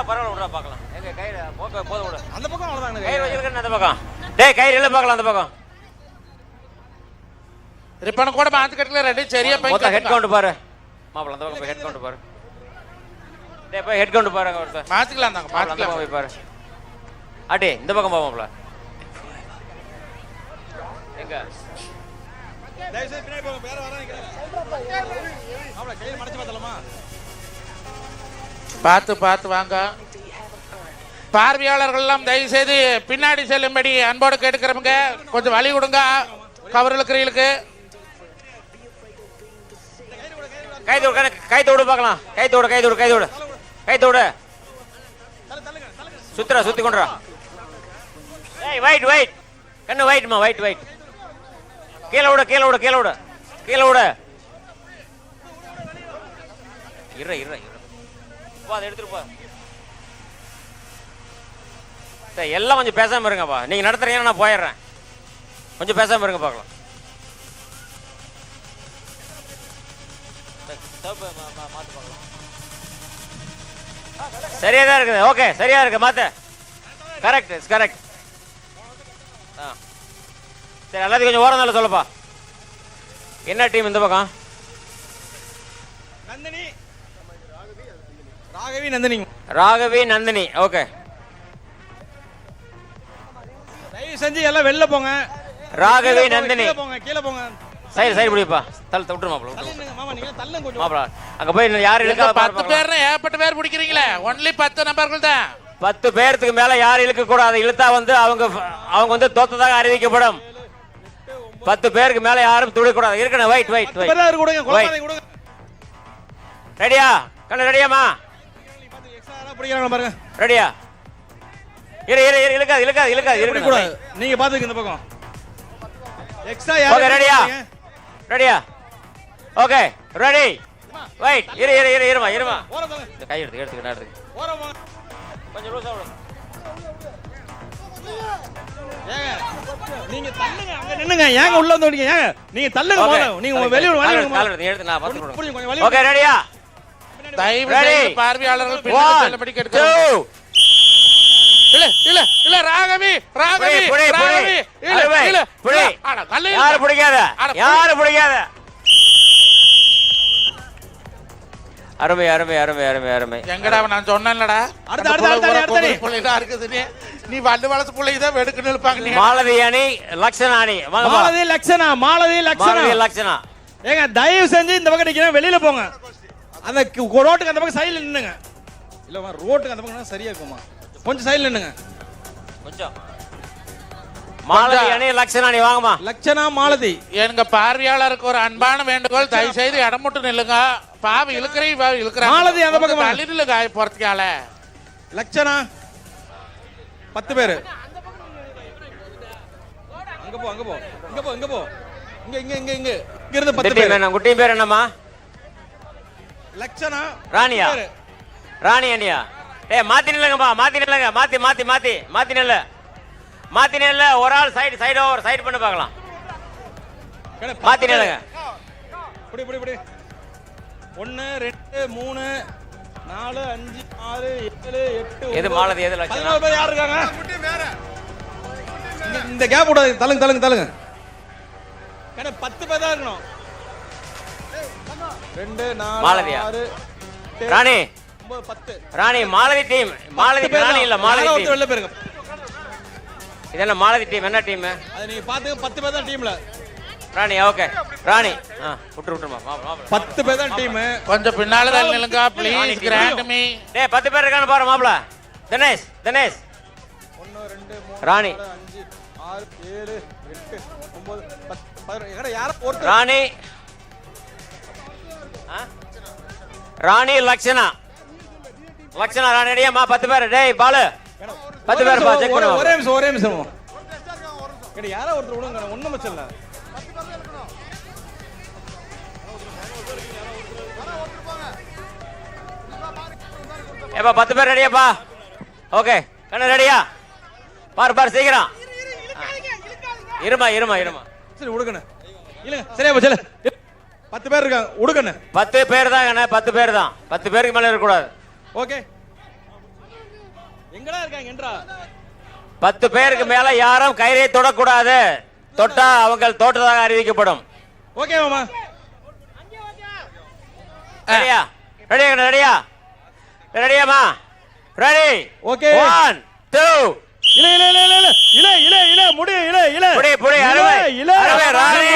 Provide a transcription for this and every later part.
பரவாயில்ல விட்றா பார்க்கலாம். எங்க கயிறு போதும் விடு. அந்த பக்கம் அவ்வளோதாங்க. கயிறு வச்சிருக்கேன் அந்த பக்கம். டேய் கயிறு இல்லை பார்க்கலாம் அந்த பக்கம். ரிப்பன் கூட மாத்து கட்டல ரெடி சரியா போய் மொத்த ஹெட் கவுண்ட் பாரு. மாப்ள அந்த பக்கம் போய் ஹெட் கவுண்ட் பாரு. டேய் போய் ஹெட் கவுண்ட் பாருங்க ஒருத்தர். மாத்திக்கலாம் தாங்க மாத்திக்கலாம் போய் பாரு. அடே இந்த பக்கம் போ மாப்ள. எங்க? டேய் சே பின்னாடி போங்க பேர வராங்க. மாப்ள கையில மடச்சு பார்த்தலாமா? பார்த்து வாங்க. பார்வையாளர்கள் எல்லாம் தயவு செய்து பின்னாடி செல்லும்படி அன்போடு கேட்டுக்கிறவங்க கொஞ்சம் வழி கொடுங்க. கவர் இழுக்கிறீங்களுக்கு கைத்தோடு பார்க்கலாம். கைத்தோடு சுத்துறா சுத்தி கொண்டுறா. ஏய் வைட் கண்ணு வைட்மா வைட் கீழே விட இரு அதை எடுத்துட்டு போ. எல்லாம் கொஞ்சம் பேசாம இருங்கப்பா. நீங்க நடத்துறீங்கன்னா நான் போயிடுறேன். கொஞ்சம் பேசாம இருங்க பார்க்கலாம். சரியா தான் இருக்குது. ஓகே சரியா இருக்கு மாத்த. கரெக்ட் சரி எல்லாத்தையும் கொஞ்சம் ஓரம் நல்ல சொல்லப்பா. என்ன டீம் இந்த பக்கம்? ராகவி நந்தினி. ஓகே தயவு செஞ்சு எல்லாம் வெளில போங்க. ராகவி நந்தினி கீழே போங்க. சரி புடிப்பா. தள்ள விட்டுரு மாப்ள. மாமா நீங்க தள்ளுங்க கொஞ்சம். மாப்ள அங்க போய் யார் இழுக்க? 10 பேர்னா ஏகப்பட்ட பேர் பிடிக்கிறீங்களே. ஒன்லி 10 நபர்கள் தான். 10 பேருக்கு மேல யார் இழுக்க கூடாது. இழுத்தா வந்து அவங்க வந்து தோத்ததாக அறிவிக்கப்படும். 10 பேருக்கு மேல யாரும் துடிக்க கூடாது. இருக்கணும். வைட் ரெடியா? கண்ணு ரெடியாமா? பாருங்க ரெடியா? இழுக்காது கூடாது. நீங்க பாத்துங்க இந்த பக்கம். எக்ஸ்ட்ரா ஓகே ரெடியா? Okay ready. வைட் இருமா. கை எடுத்து கொஞ்சம் லூசா விடு. ஏங்க நீங்க தள்ளுங்க. அங்க நின்னுங்க. ஏங்க உள்ள வந்து ஓடிங்க. ஏங்க நீங்க தள்ளுங்க போங்க. நீங்க வெளிய வாங்க. எடுத்து நான் பாத்துறேன். ஓகே ரெடியா? தயவு செய்து பார்வையாளர்கள் பின்னாடி செல்லும்படி கேட்டுக்கிறோம். இல்ல ராகவி யாரு பிடிக்காத. அருமை எங்கடா நான் சொன்னேன்லடா. அடுத்து நீ வண்டு வளசு பிள்ளைதான் வெடுக்குன்னு இருப்பாங்க. மாலதி அணி லக்ஷணா அணி. மாலதி லக்ஷணா. ஏங்க தயவு செஞ்சு இந்த பக்கம் நிக்கிறேன். வெளியில போங்க. அந்த ரோட்டுக்கு அந்த பக்கம் சைடுல நின்னுங்க. இல்ல ரோட்டுக்கு அந்த பக்கம் சரியா இருக்குமா? கொஞ்சம் சைடுல நின்னுங்க. கொஞ்சம் மாலதி அணி லக்ஷணா அணி வாங்கம்மா. லக்ஷணா மாலதி. எங்க பார்வையாளருக்கு ஒரு அன்பான வேண்டுகோள். தயவு செய்து இடம் மட்டும் நில்லுங்க. பாவி இழுக்கிற மாலதி அந்த பக்கம் அள்ளிட்டு காய போறதுக்கால. லக்ஷணா 10 பேரு. அங்க போ இங்க இருந்து 10 பேர். நான் குட்டி பேர் என்னம்மா? லக்ஷணா ராணி அண்ணியா? ஏய் மாத்தி நில்லுங்கப்பா. மாத்தி நில்ல. ஒரு ஆள் சைடு ஓவர் சைடு பண்ணி பார்க்கலாம். மாத்தி நில்லுங்க. புடி 1 2 3 4 5 6 7 8 எது மாலதி எது லட்சணா? 14 பேர் யார் இருக்காங்க? இந்த கேப் விடாதீங்க. தள்ளுங்க. கண்ணே 10 பேர் தான் இருக்கணும். 2 4 மாலதியா? 6 ராணி 9 10. ராணி மாலதி டீம். ராணி இல்ல மாலதி டீம். வெளில போயிருங்க. இதென்ன மாலதி டீம் என்ன டீம்? அது நீங்க பாத்துங்க. 10 பேர் தான் டீம்ல. ராணி ஓகே ராணி விட்டுருமா. 10 பேர் தான் டீம். கொஞ்சம் பின்னால தான் நில்லுங்க ப்ளீஸ். Grant me. டேய் 10 பேர் இருக்கானு பாரு மாப்ள. தினேஷ் 1 2 3 ராணி 5 6 7 8 9 10 11. எங்கடா யார ஒருத்தர்? ராணி லக்ஷணா ராணி ரெடியாமா? 10 பேர். டேய் பாலு 10 பேர் பா செக் பண்ணு. ஒரே நிமிஷம். எங்கடா யார ஒருத்தர் விடுங்க. ஒண்ணும் பிரச்சனை இல்ல. ஏப்பா 10 பேர் ரெடியாப்பா? ஓகே கண்ணு ரெடியா? பாரு சீக்கிரம். இருமா சரி உடுக்கண்ணே. இல்லங்க சரியா போச்சு. 10 பேர் இருக்காங்க. உடுக்கண்ணே 10 பேர் தான் கண்ணே. 10 பேர் தான். 10 பேருக்கு மேல இருக்க கூடாது. ஓகே எங்கடா இருக்காங்க என்றா 10 பேருக்கு மேல யாரும் கயிறை தொடக்கூடாது. தொட்டா அவங்க தோற்றதாக அறிவிக்கப்படும். ஓகே மாமா. ரெடியா? ரெடியா? ரெடியாமா? ரெடி? ஓகே. 1 2 இல இல இல இல இல இல இல முடி இல இல புடி அருமை இல அருமை ராணி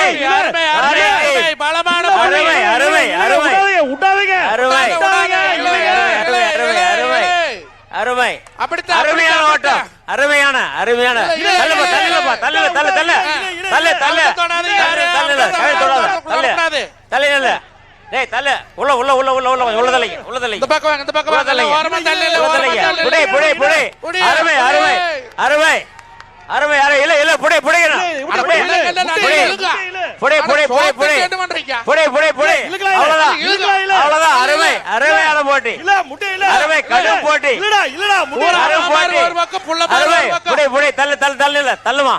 அருமை பலமான அருமை அருமை அருமை விட்டாதீங்க அருமை அருமை அப்படித்தான் அருமையான ஓட்டம் அருமையான தள்ளுப்பா தள்ளு தள்ளு டேய் தள்ளு உள்ள தள்ளிங்க இந்த பக்கம் வாங்க இந்த பக்கம் வாங்க ஓரமா தள்ளு புடி அருமை இல்ல புடி அவ்வளவுதான் அருமையான போட்டி அருமை கடும் போட்டி ஒரு பக்கம் புள்ள புடி தள்ளுமா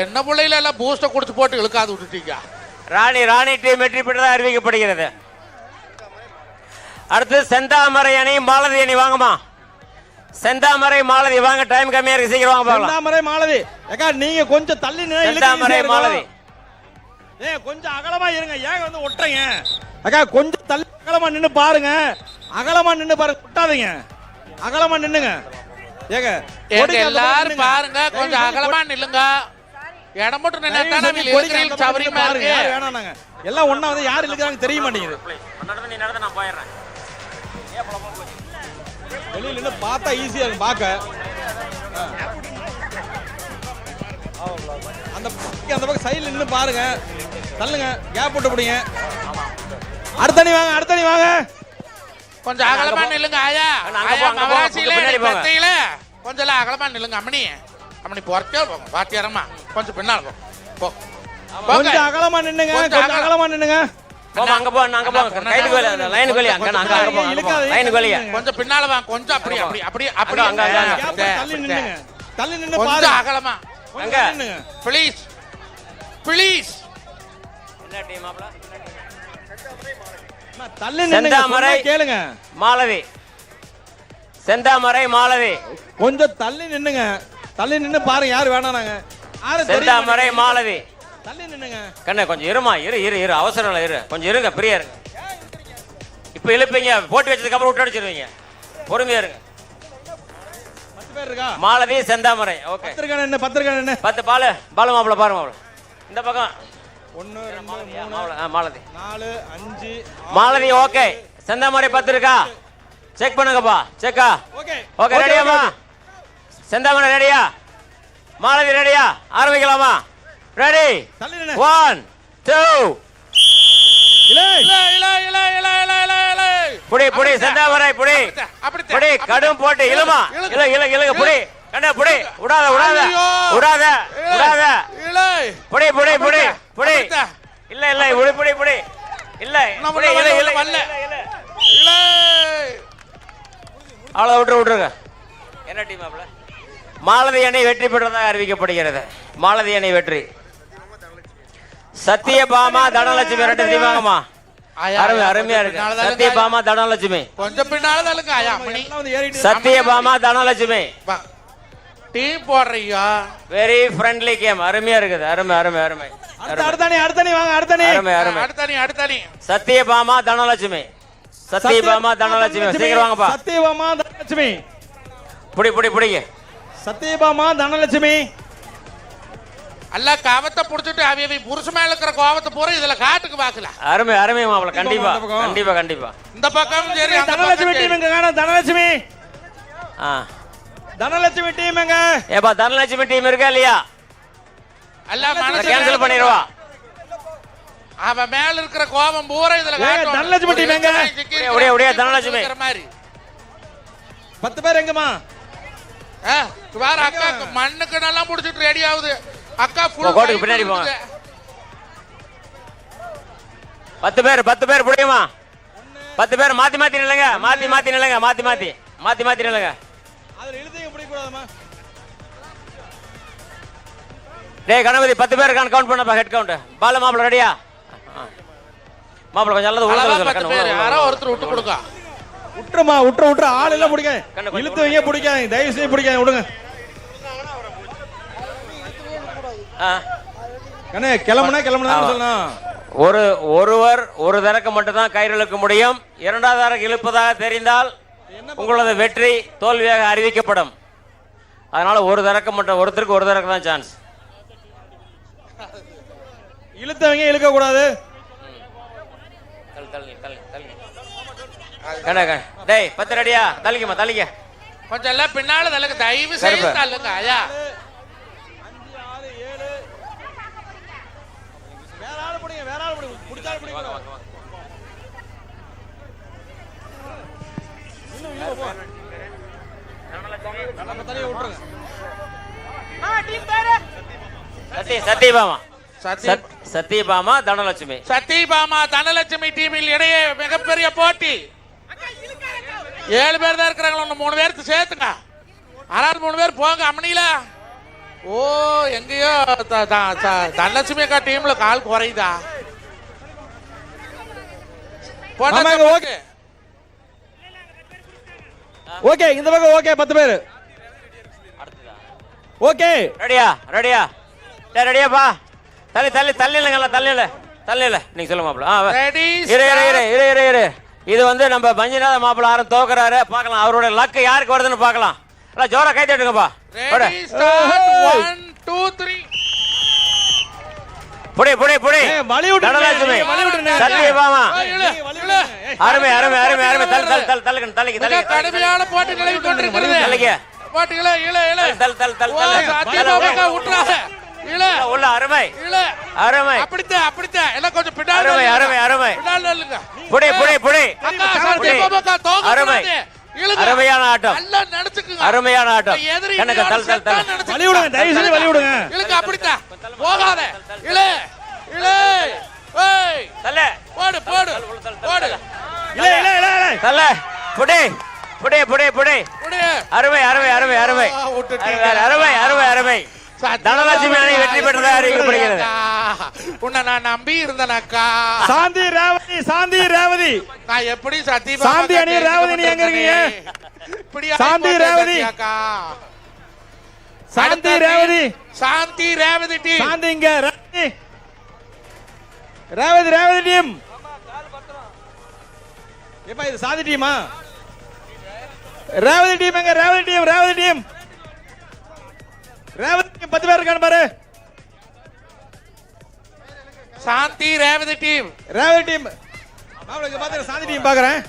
என்ன பிள்ளையில எல்லாம் பூஸ்ட குடிச்சு போட்டு இழுக்காது விட்டுட்டீங்க. ராணி டீம் வெற்றி பெற்றதாக அறிவிக்கப்படுகிறது. அடுத்து செந்தாமரை அணி மாலதி அணி. வாங்கம்மா செந்தாமரை மாலதி வாங்க. டைம் கம்மியா இருக்கு, சீக்கிரம் வாங்க பார்க்கலாம். செந்தாமரை மாலதி அக்கா நீங்க கொஞ்சம் தள்ளி செந்தாமரை மாலதி கொஞ்சம் அகலமா இருங்க. ஏங்க வந்து ஒட்டுறீங்க அக்கா? கொஞ்சம் தள்ளி அகலமா நின்னு பாருங்க. விட்டாதீங்க. அகலமா நின்னுங்க. ஏங்க எல்லாரும் பாருங்க, கொஞ்சம் அகலமா நில்லுங்க. இடம் மட்டும் நின்னா சௌரியமா இருக்கு. வேணாங்க எல்லாம் ஒண்ணா வந்து யார் இழுக்கிறாங்க தெரிய மாட்டேங்குது. நான் போயிடுறேன். வெளியில நின்னு பார்த்தா ஈஸியா இருக்கு பாக்க. அந்த பக்கம் சைடுல நின்னு பாருங்க. தள்ளுங்க, கேப் போட்டு பிடிங்க. அடுத்தணி வாங்க. கொஞ்சம் அகலமா நில்லுங்க. ஆயா மவராசியில பெத்தையில கொஞ்சம் அகலமா நில்லுங்க. அம்மணி பொறக்கே பாட்டியாரம்மா கொஞ்சம் பின்னால் போ. கொஞ்சம் அகலமா நின்னுங்க. அங்க போ கைடு கோலி லைன் கோலி அங்க லைன் கோலி கொஞ்சம் பின்னால வாங்க. கொஞ்சம் அப்படி அங்க தள்ளி நின்னு கொஞ்சம் அகலமா அங்க ப்ளீஸ். என்ன டீம் மாப்ள? தள்ளி நின்னுங்க. கேளுங்க செந்தாமரை மாலதி கொஞ்சம் தள்ளி நின்னுங்க. தள்ளி நின்னு பாருங்க யார் வேணானாங்க. செந்தாமரை மாலதி தள்ளி நின்னுங்க. கண்ணே கொஞ்சம் இருமா இரு அவசரம் இல்லை கொஞ்சம் இருங்க. பிரியா இருங்க. இப்ப இழுப்பீங்க, போட்டி வச்சதுக்கு அப்புறம் விட்டு அடிச்சிருவீங்க. பொறுமையா இருங்க. 10 பேர் இருக்கா? மாலதி செந்தாமரை. ஓகே 10 பாலு மாப்ள பாரு மாப்ள. இந்த பக்கம் 1 2 மாலதி 4 5 மாலதி. ஓகே செந்தாமரை 10 இருக்கா? செக் பண்ணுங்கப்பா. செக்கா? ஓகே ரெடியாமா? செந்தாமரை ரெடியா? மாலதி ரெடியா? ஆரம்பிக்கலாமா? ரெடி 1 2 புடி செந்தாமரை புடி கடும் போட்டு இழுமா இழுக புடி கண்ணே புடி விடாத புடி இல்ல புடி இல்ல அவ்வளவு விட்டுருங்க. என்ன டீம் மாப்ள? மாலதி அணி வெற்றி பெற்றதாக அறிவிக்கப்படுகிறது. மாலதி அணி வெற்றி. சத்தியபாமா தனலட்சுமி 2 டீம் வாங்கம்மா. அருமையா இருக்கு. சத்தியபாமா தனலட்சுமி கொஞ்சம் பின்னால தள்ளுங்க. ஆயா மணி சத்தியபாமா தனலட்சுமி டீம் போடுறீங்க. Very friendly game. அருமையா இருக்குது. அருமை அடுத்தணி வாங்க. அடுத்தணி சத்தியபாமா தனலட்சுமி சீக்கிரம் வாங்கப்பா. சத்தியபாமா தனலட்சுமி புடிங்க. சத்தியபாமா தனலட்சுமி அல்ல காவத்தை புடிச்சிட்டு அவி புருஷ மேல இருக்கிற கோவத்தை பூரா இதுல காட்டுக்கு பாக்கல. அருமை மாப்ள. கண்டிப்பா இந்த பக்கம் சரி. தனலட்சுமி டீம் எங்க காணோம்? தனலட்சுமி டீம் எங்க? ஏப்பா தனலட்சுமி டீம் இருக்கா இல்லையா? அல்ல மனசு கேன்சல் பண்ணிடுவா. அவன் மேல இருக்கிற கோபம் பூரா இதுல காட்டும். தனலட்சுமி டீம் எங்க? ஒடியா தனலட்சுமி 10 பேர் எங்கம்மா? வேற அக்கா மண்ணுக்கு நல்லா முடிச்சிட்டு ரெடி ஆகுது. அக்கா ஃபுல் கோட்டுக்கு பின்னாடி போங்க. 10 பேர் புடியுமா? 10 பேர் மாத்தி நில்லுங்க. மாத்தி நில்லுங்க. அதுல இழுத்தீங்க பிடிக்க கூடாதுமா. டேய் கணபதி 10 பேர் கவுண்ட் பண்ணப்பா. Head count. பால மாப்ள ரெடியா? மாப்பிள்ள கொஞ்சம் நல்லது அளவா உள்ள 10 பேர் யாரோ ஒருத்தர் விட்டு கொடுங்க. விட்டுருமா விட்டுற ஆள் எல்லாம் பிடிக்க கண்ணு கொஞ்சம் இழுத்து வைங்க பிடிக்காது தயவு செய்து பிடிக்காது விடுங்க கண்ணே கிளம்புனா சொல்லணும் ஒருவர் ஒரு தரக்கு மட்டும்தான் கயிறு இழுக்க முடியும். இரண்டாவது தரக்கு இழுப்பதாக தெரிந்தால் உங்களது வெற்றி தோல்வியாக அறிவிக்கப்படும். அதனால ஒரு தரக்கு மட்டும் ஒருத்தருக்கு ஒரு தரக்கு தான் சான்ஸ். இழுத்தவங்க இழுக்க கூடாது. டேய் 10 ரெடியா? தள்ளிக்கமா தள்ளிக்க. கொஞ்சம் எல்லாம் பின்னால தள்ளுங்க, தயவு செய்து தள்ளுங்க. ஐயா 5 6 7 வேற ஆளு பிடிங்க, வேற ஆளு பிடிங்க, புடிச்சாலும் பிடிங்க. இன்னும் போ. நம்ம தனியா விட்டுருங்க. டீம் பேரு சத்யபாமா சத்யபாமா தனலட்சுமி. சத்யபாமா தனலட்சுமி டீமில் இடையே மிகப்பெரிய போட்டி. 7 பேர் தான் இருக்கிறாங்களா? 3 பேருக்கு சேர்த்துங்க. ஆனால் 3 பேர் போங்க. அம்மனில ஓ எங்கேயோ தனலட்சுமி அக்கா டீம்ல கால் குறையுதா? ஓகே ஓகே இந்த பக்கம் ஓகே 10 பேர் ஓகே ரெடியா ரெடியாப்பா? தள்ளில நீங்க சொல்லுங்க மாப்பிள்ள. இரு இது வந்து நம்ம பஞ்சநாத மாப்பிள்ள ஆரம் தோக்குறாரு. பார்க்கலாம் அவருடைய லக்கு யாருக்கு வருதுன்னு பார்க்கலாம். ஜோரா கை தட்டுங்கப்பா. புடி சத்யபாமா அருமை கடுமையான போட்டி நிலவி கொண்டிருக்கிறது. போட்டிகளே உள்ள அருமை அப்படித்தான் எல்லாம் கொஞ்சம் பின்னாடி அருமை புடி அருமையான ஆட்டம். அருமையான ஆட்டம். வலி விடுங்க, தயவு செய்து வலி விடுங்க. இழுக்க அப்படித்தான் போகாத. இழு ஏய் தல்ல போடு புடி அருமை தனலட்சுமி அணி வெற்றி பெற்றதாக அறிவிக்கப்படுகிறது. உன்னை நான் நம்பி இருந்தேனாக்கா. சாந்தி ரேவதி நான் எப்படி சாந்தி அணி ரேவதி நீ எங்க இருக்கீங்க? சாந்தி ரேவதி டீம் சாந்தி இங்க ரேவதி டீம். ஏப்பா இது சாந்தி டீமா? ரேவதி டீம் எங்க? ரேவதி டீம் 10 பேர் இருக்கானு பாரு. சாந்தி ரேவதி டீம் மாவளுக்கு பாத்து சாந்தி டீம் பாக்குறேன்.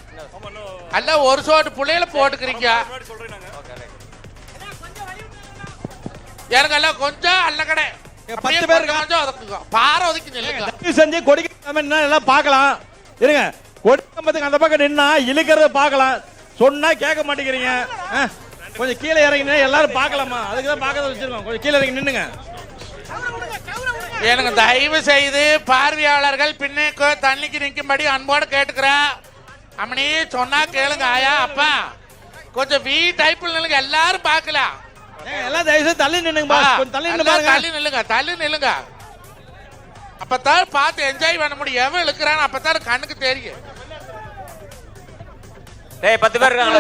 அல்ல ஒரு சோட்டு புள்ளையில போட்டுக்கிறீங்க. யாருங்க எல்லாம் கொஞ்சம் அல்ல கடை 10 பேர் கொஞ்சம் ஒதுக்குங்க. பாறை ஒதுக்கி நில்லுங்க. தயவு செஞ்சு கொடிக்க எல்லாம் பார்க்கலாம். இருங்க, கொடிக்கம்பத்துக்கு அந்த பக்கம் நின்னா இழுக்கிறத பார்க்கலாம். சொன்னா கேட்க மாட்டேங்கிறீங்க. கொஞ்சம் கீழே இறங்கினா எல்லாரும் பார்க்கலாமா? அதுக்கு தான் பார்க்கறத வச்சிருக்கோம். கொஞ்சம் கீழே இறங்கி நின்னுங்க. எனக்கு தயவு செய்து பார்வையாளர்கள் பின்னே தண்ணிக்கு நிற்கும்படி அன்போடு கேட்டுக்கிறேன். அம்மனி சொன்னா கேளுங்க. ஆயா அப்பா கொஞ்சம் வி டைப்ல நில்லுங்க, எல்லாரும் பார்க்கலாம். எல்லாம் தயவு செய்து தள்ளி நின்னுங்க. கொஞ்சம் தள்ளி நில்லுங்க. அப்பதான் பார்த்து என்ஜாய் பண்ண முடியும். எவன் இழுக்கிறான்னு அப்பதான் கண்ணுக்கு தெரியும். 10 பேர் இருக்காங்க.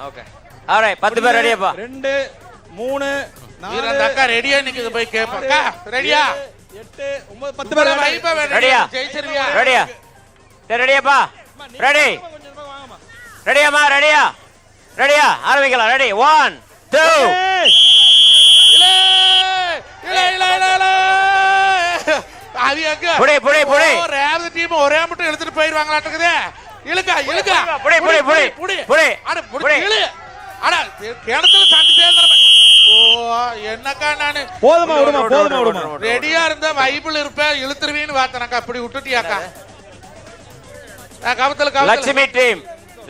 ஓகே ஆல்ரைட் 10 பேர் ரெடியாப்பா? 2 3 4 இந்த அக்கா ரெடியா நிக்குது, போய் கேப்பா. ரெடியா 8 9 10 பேர் வைப்பா. ரெடியா? ஜெயிச்சிருவியா? ரெடியாப்பா? ரெடியா ஆரம்பிக்கலாம். ரெடி 1 2 அது எங்க புடி ரேவதி டீம் ஒரே மட்டும் எடுத்துட்டு போயிருவாங்களாட்டுக்குதே. இழுக்க அட கிணத்துல தண்ணி சேர்ந்துற. ஓ என்னக்கா நானு போதுமா விடுமா. ரெடியா இருந்த வைபிள் இருப்பேன் இழுத்துருவீன்னு பார்த்தனக்கா. அப்படி விட்டுட்டியாக்கா?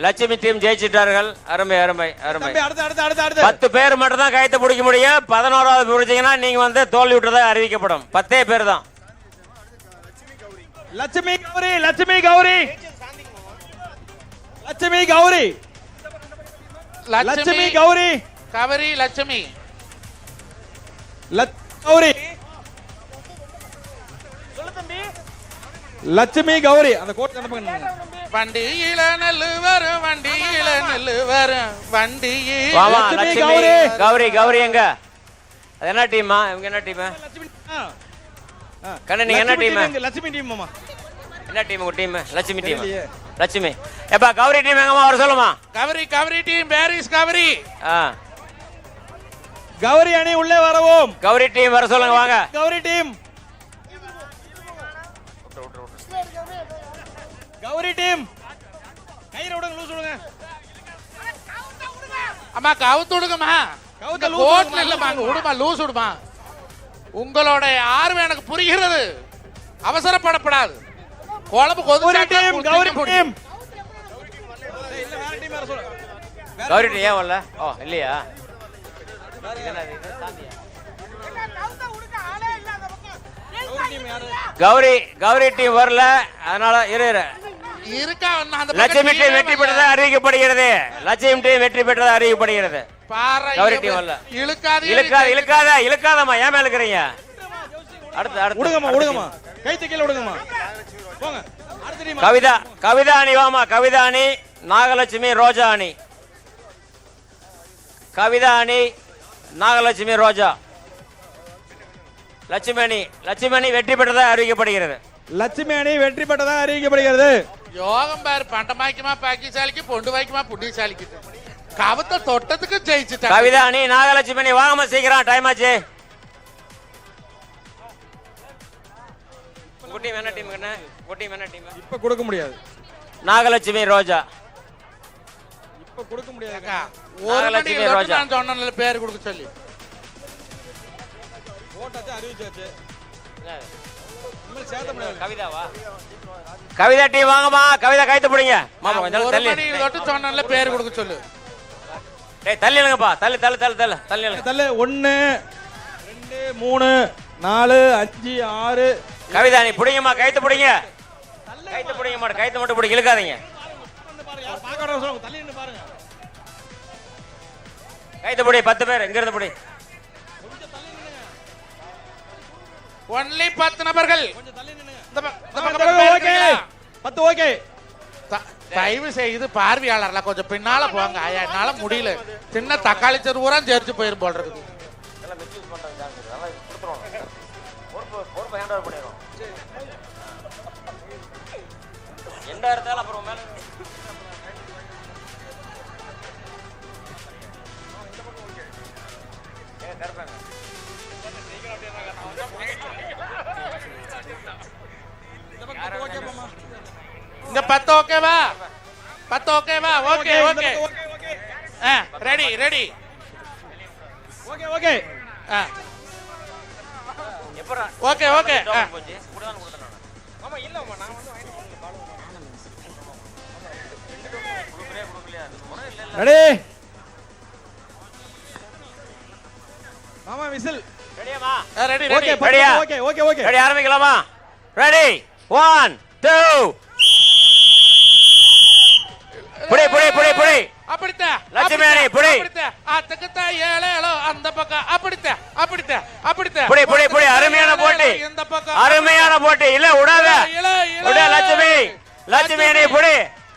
லட்சுமி டீம் ஜெயிச்சிட்டார்கள். அருமை அடுத்து 10 பேர் மட்டும் தான் கைத்தை பிடிக்க முடியும். 11வது பிடிச்சீங்கன்னா நீங்க வந்து தோல்வி விட்டதாக அறிவிக்கப்படும். 10 பேர் தான். லட்சுமி கௌரி லட்சுமி கௌரி அந்த கோட் அந்த பக்கம் நின்னுங்க. வண்டியில நெல்லு வரும் வண்டியில நெல்லு வரும் வண்டியில் வாமா லட்சுமி, லட்சுமி கௌரி. கௌரி கௌரி எங்க அது என்ன டீமா இவங்க என்ன டீம் லட்சுமி கண்ணு நீங்க என்ன Lakshmi team team, Lakshmi team மாமா என்ன டீம் உங்க டீம் லட்சுமி டீம் தெரியலையே. லட்சுமி எப்பா கௌரி டீம் எங்கம்மா வர சொல்லுமா கவரி கவரி டீம் பேரிஸ் கவரி ஆ கௌரி அணி உள்ளே வரவும் கௌரி டீம் வர சொல்லுங்க வாங்க கௌரி டீம் கௌரி டீம் கயிறு விடுங்க லூஸ் விடுங்க அம்மா கவுத்து விடுங்கம்மா கவுத்த லூஸ் கோட்ல விடுங்க, இல்லம்மா அங்க லூஸ் விடுமா லூஸ் விடுமா உங்களோட ஆர்வம் எனக்கு புரிகிறது அவசரப்படப்படாது குழம்பு கௌரி டீம் கௌரி கொதிச்சு டீம் இல்ல வேற டீம் வர சொல்லு கௌரி டீம் ஏன் வரல ஓ இல்லையா இது என்னது? இது சாந்தியா? கௌரி டீம் வரல அதனால இரு இருக்கா அந்த லட்சுமி டீம் வெற்றி பெற்றதாக அறிவிக்கப்படுகிறது லட்சுமி டீம் வெற்றி பெற்றதாக அறிவிக்கப்படுகிறது பாரு கௌரி டீம் வரல இழுக்காதீங்க இழுக்காதமா ஏன் மேல இருக்கிறீங்க அடுத்து விடுங்கம்மா விடுங்கம்மா கைத்து கீழ விடுங்கம்மா போங்க அடுத்த டீம் கவிதா அணி வாமா கவிதா அணி நாகலட்சுமி ரோஜா அணி கவிதா அணி நாகலட்சுமி ரோஜா லட்சுமி அணி வெற்றி பெற்றதாக அறிவிக்கப்படுகிறது லட்சுமி அணி வெற்றி பெற்றதாக அறிவிக்கப்படுகிறது யோகம் பாரு பண்டமாய்க்குமா பாக்கியசாலிக்கு பொண்டு வாய்க்குமா புண்ணியசாலிக்கு கவத்தை தொட்டத்துக்கு ஜெயிச்சுட்டா கவிதா அணி நாகலட்சுமி அணி வாங்கம்மா சீக்கிரம் டைம் ஆச்சு என்ன டீம் என்ன டீம் இப்ப கொடுக்க முடியாது நாகலட்சுமி ரோஜா இப்ப கொடுக்க முடியாது ஒரு நாகலட்சுமி மணிக்கு ரோஜா. நான் சொன்ன பேர் கொடுக்க சொல்லி போட்டாச்சு அறிவிச்சாச்சு இனிமேல் சேர்த்த முடியாது கவிதாவா கவிதா டீம் வாங்கம்மா கவிதா கைத்து பிடிங்க மாமா கொஞ்சம் ஒரு தள்ளி மணிக்கு தொட்டு சொன்ன பேர் கொடுக்க சொல்லு டேய் தள்ளி இல்லங்கப்பா தள்ளி இல்லங்க தள்ளு 1 2 3 4 5 6 கவிதா நீ பிடிங்கம்மா கைத்து பிடிங்க கைத்து மட்டும் பிடிங்க இழுக்காதீங்க பாக்கறோம் சொல்லுங்க தள்ளி நின்னு பாருங்க கைத்து பிடி 10 பேர் இங்க இருந்து பிடி ஒன்லி 10 நபர்கள் கொஞ்சம் தள்ளி நின்னுங்க இந்த பக்கம் பேர் ஓகே இருக்கீங்களா? 10 ஓகே தயவு செய்து பார்வையாளர்லாம் கொஞ்சம் பின்னால போங்க ஐயா என்னால முடியல சின்ன தக்காளி தெரு பூரா சேர்த்து போயிரும் போல் இருக்குது எண்டா இருந்தாலும் அப்புறம் மேல இங்க 10 ஓகேவா 10 ஓகேவா okay okay ready ready okay okay எப்பறா ஓகே ஓகே போச்சு குடுதான் கொடுத்தேன் மாமா இல்லம்மா நான் வந்து ரெடி மாமா விசில் ரெடியாமா ரெடி ஓகே ரெடி ரெடியா? ஓகே ஓகே ஓகே ரெடி ஆரம்பிக்கலாமா ரெடி 1 2 புடி அப்படித்தா லட்சுமி அணி, புடி. அத்தக்கத்தா ஏழேளோ அந்த பக்கம் அப்படித்தா புடி அருமையான போட்டி இந்த பக்கம் அருமையான போட்டி இல்ல விடாத இல, இல. விட லட்சுமி அணி புடி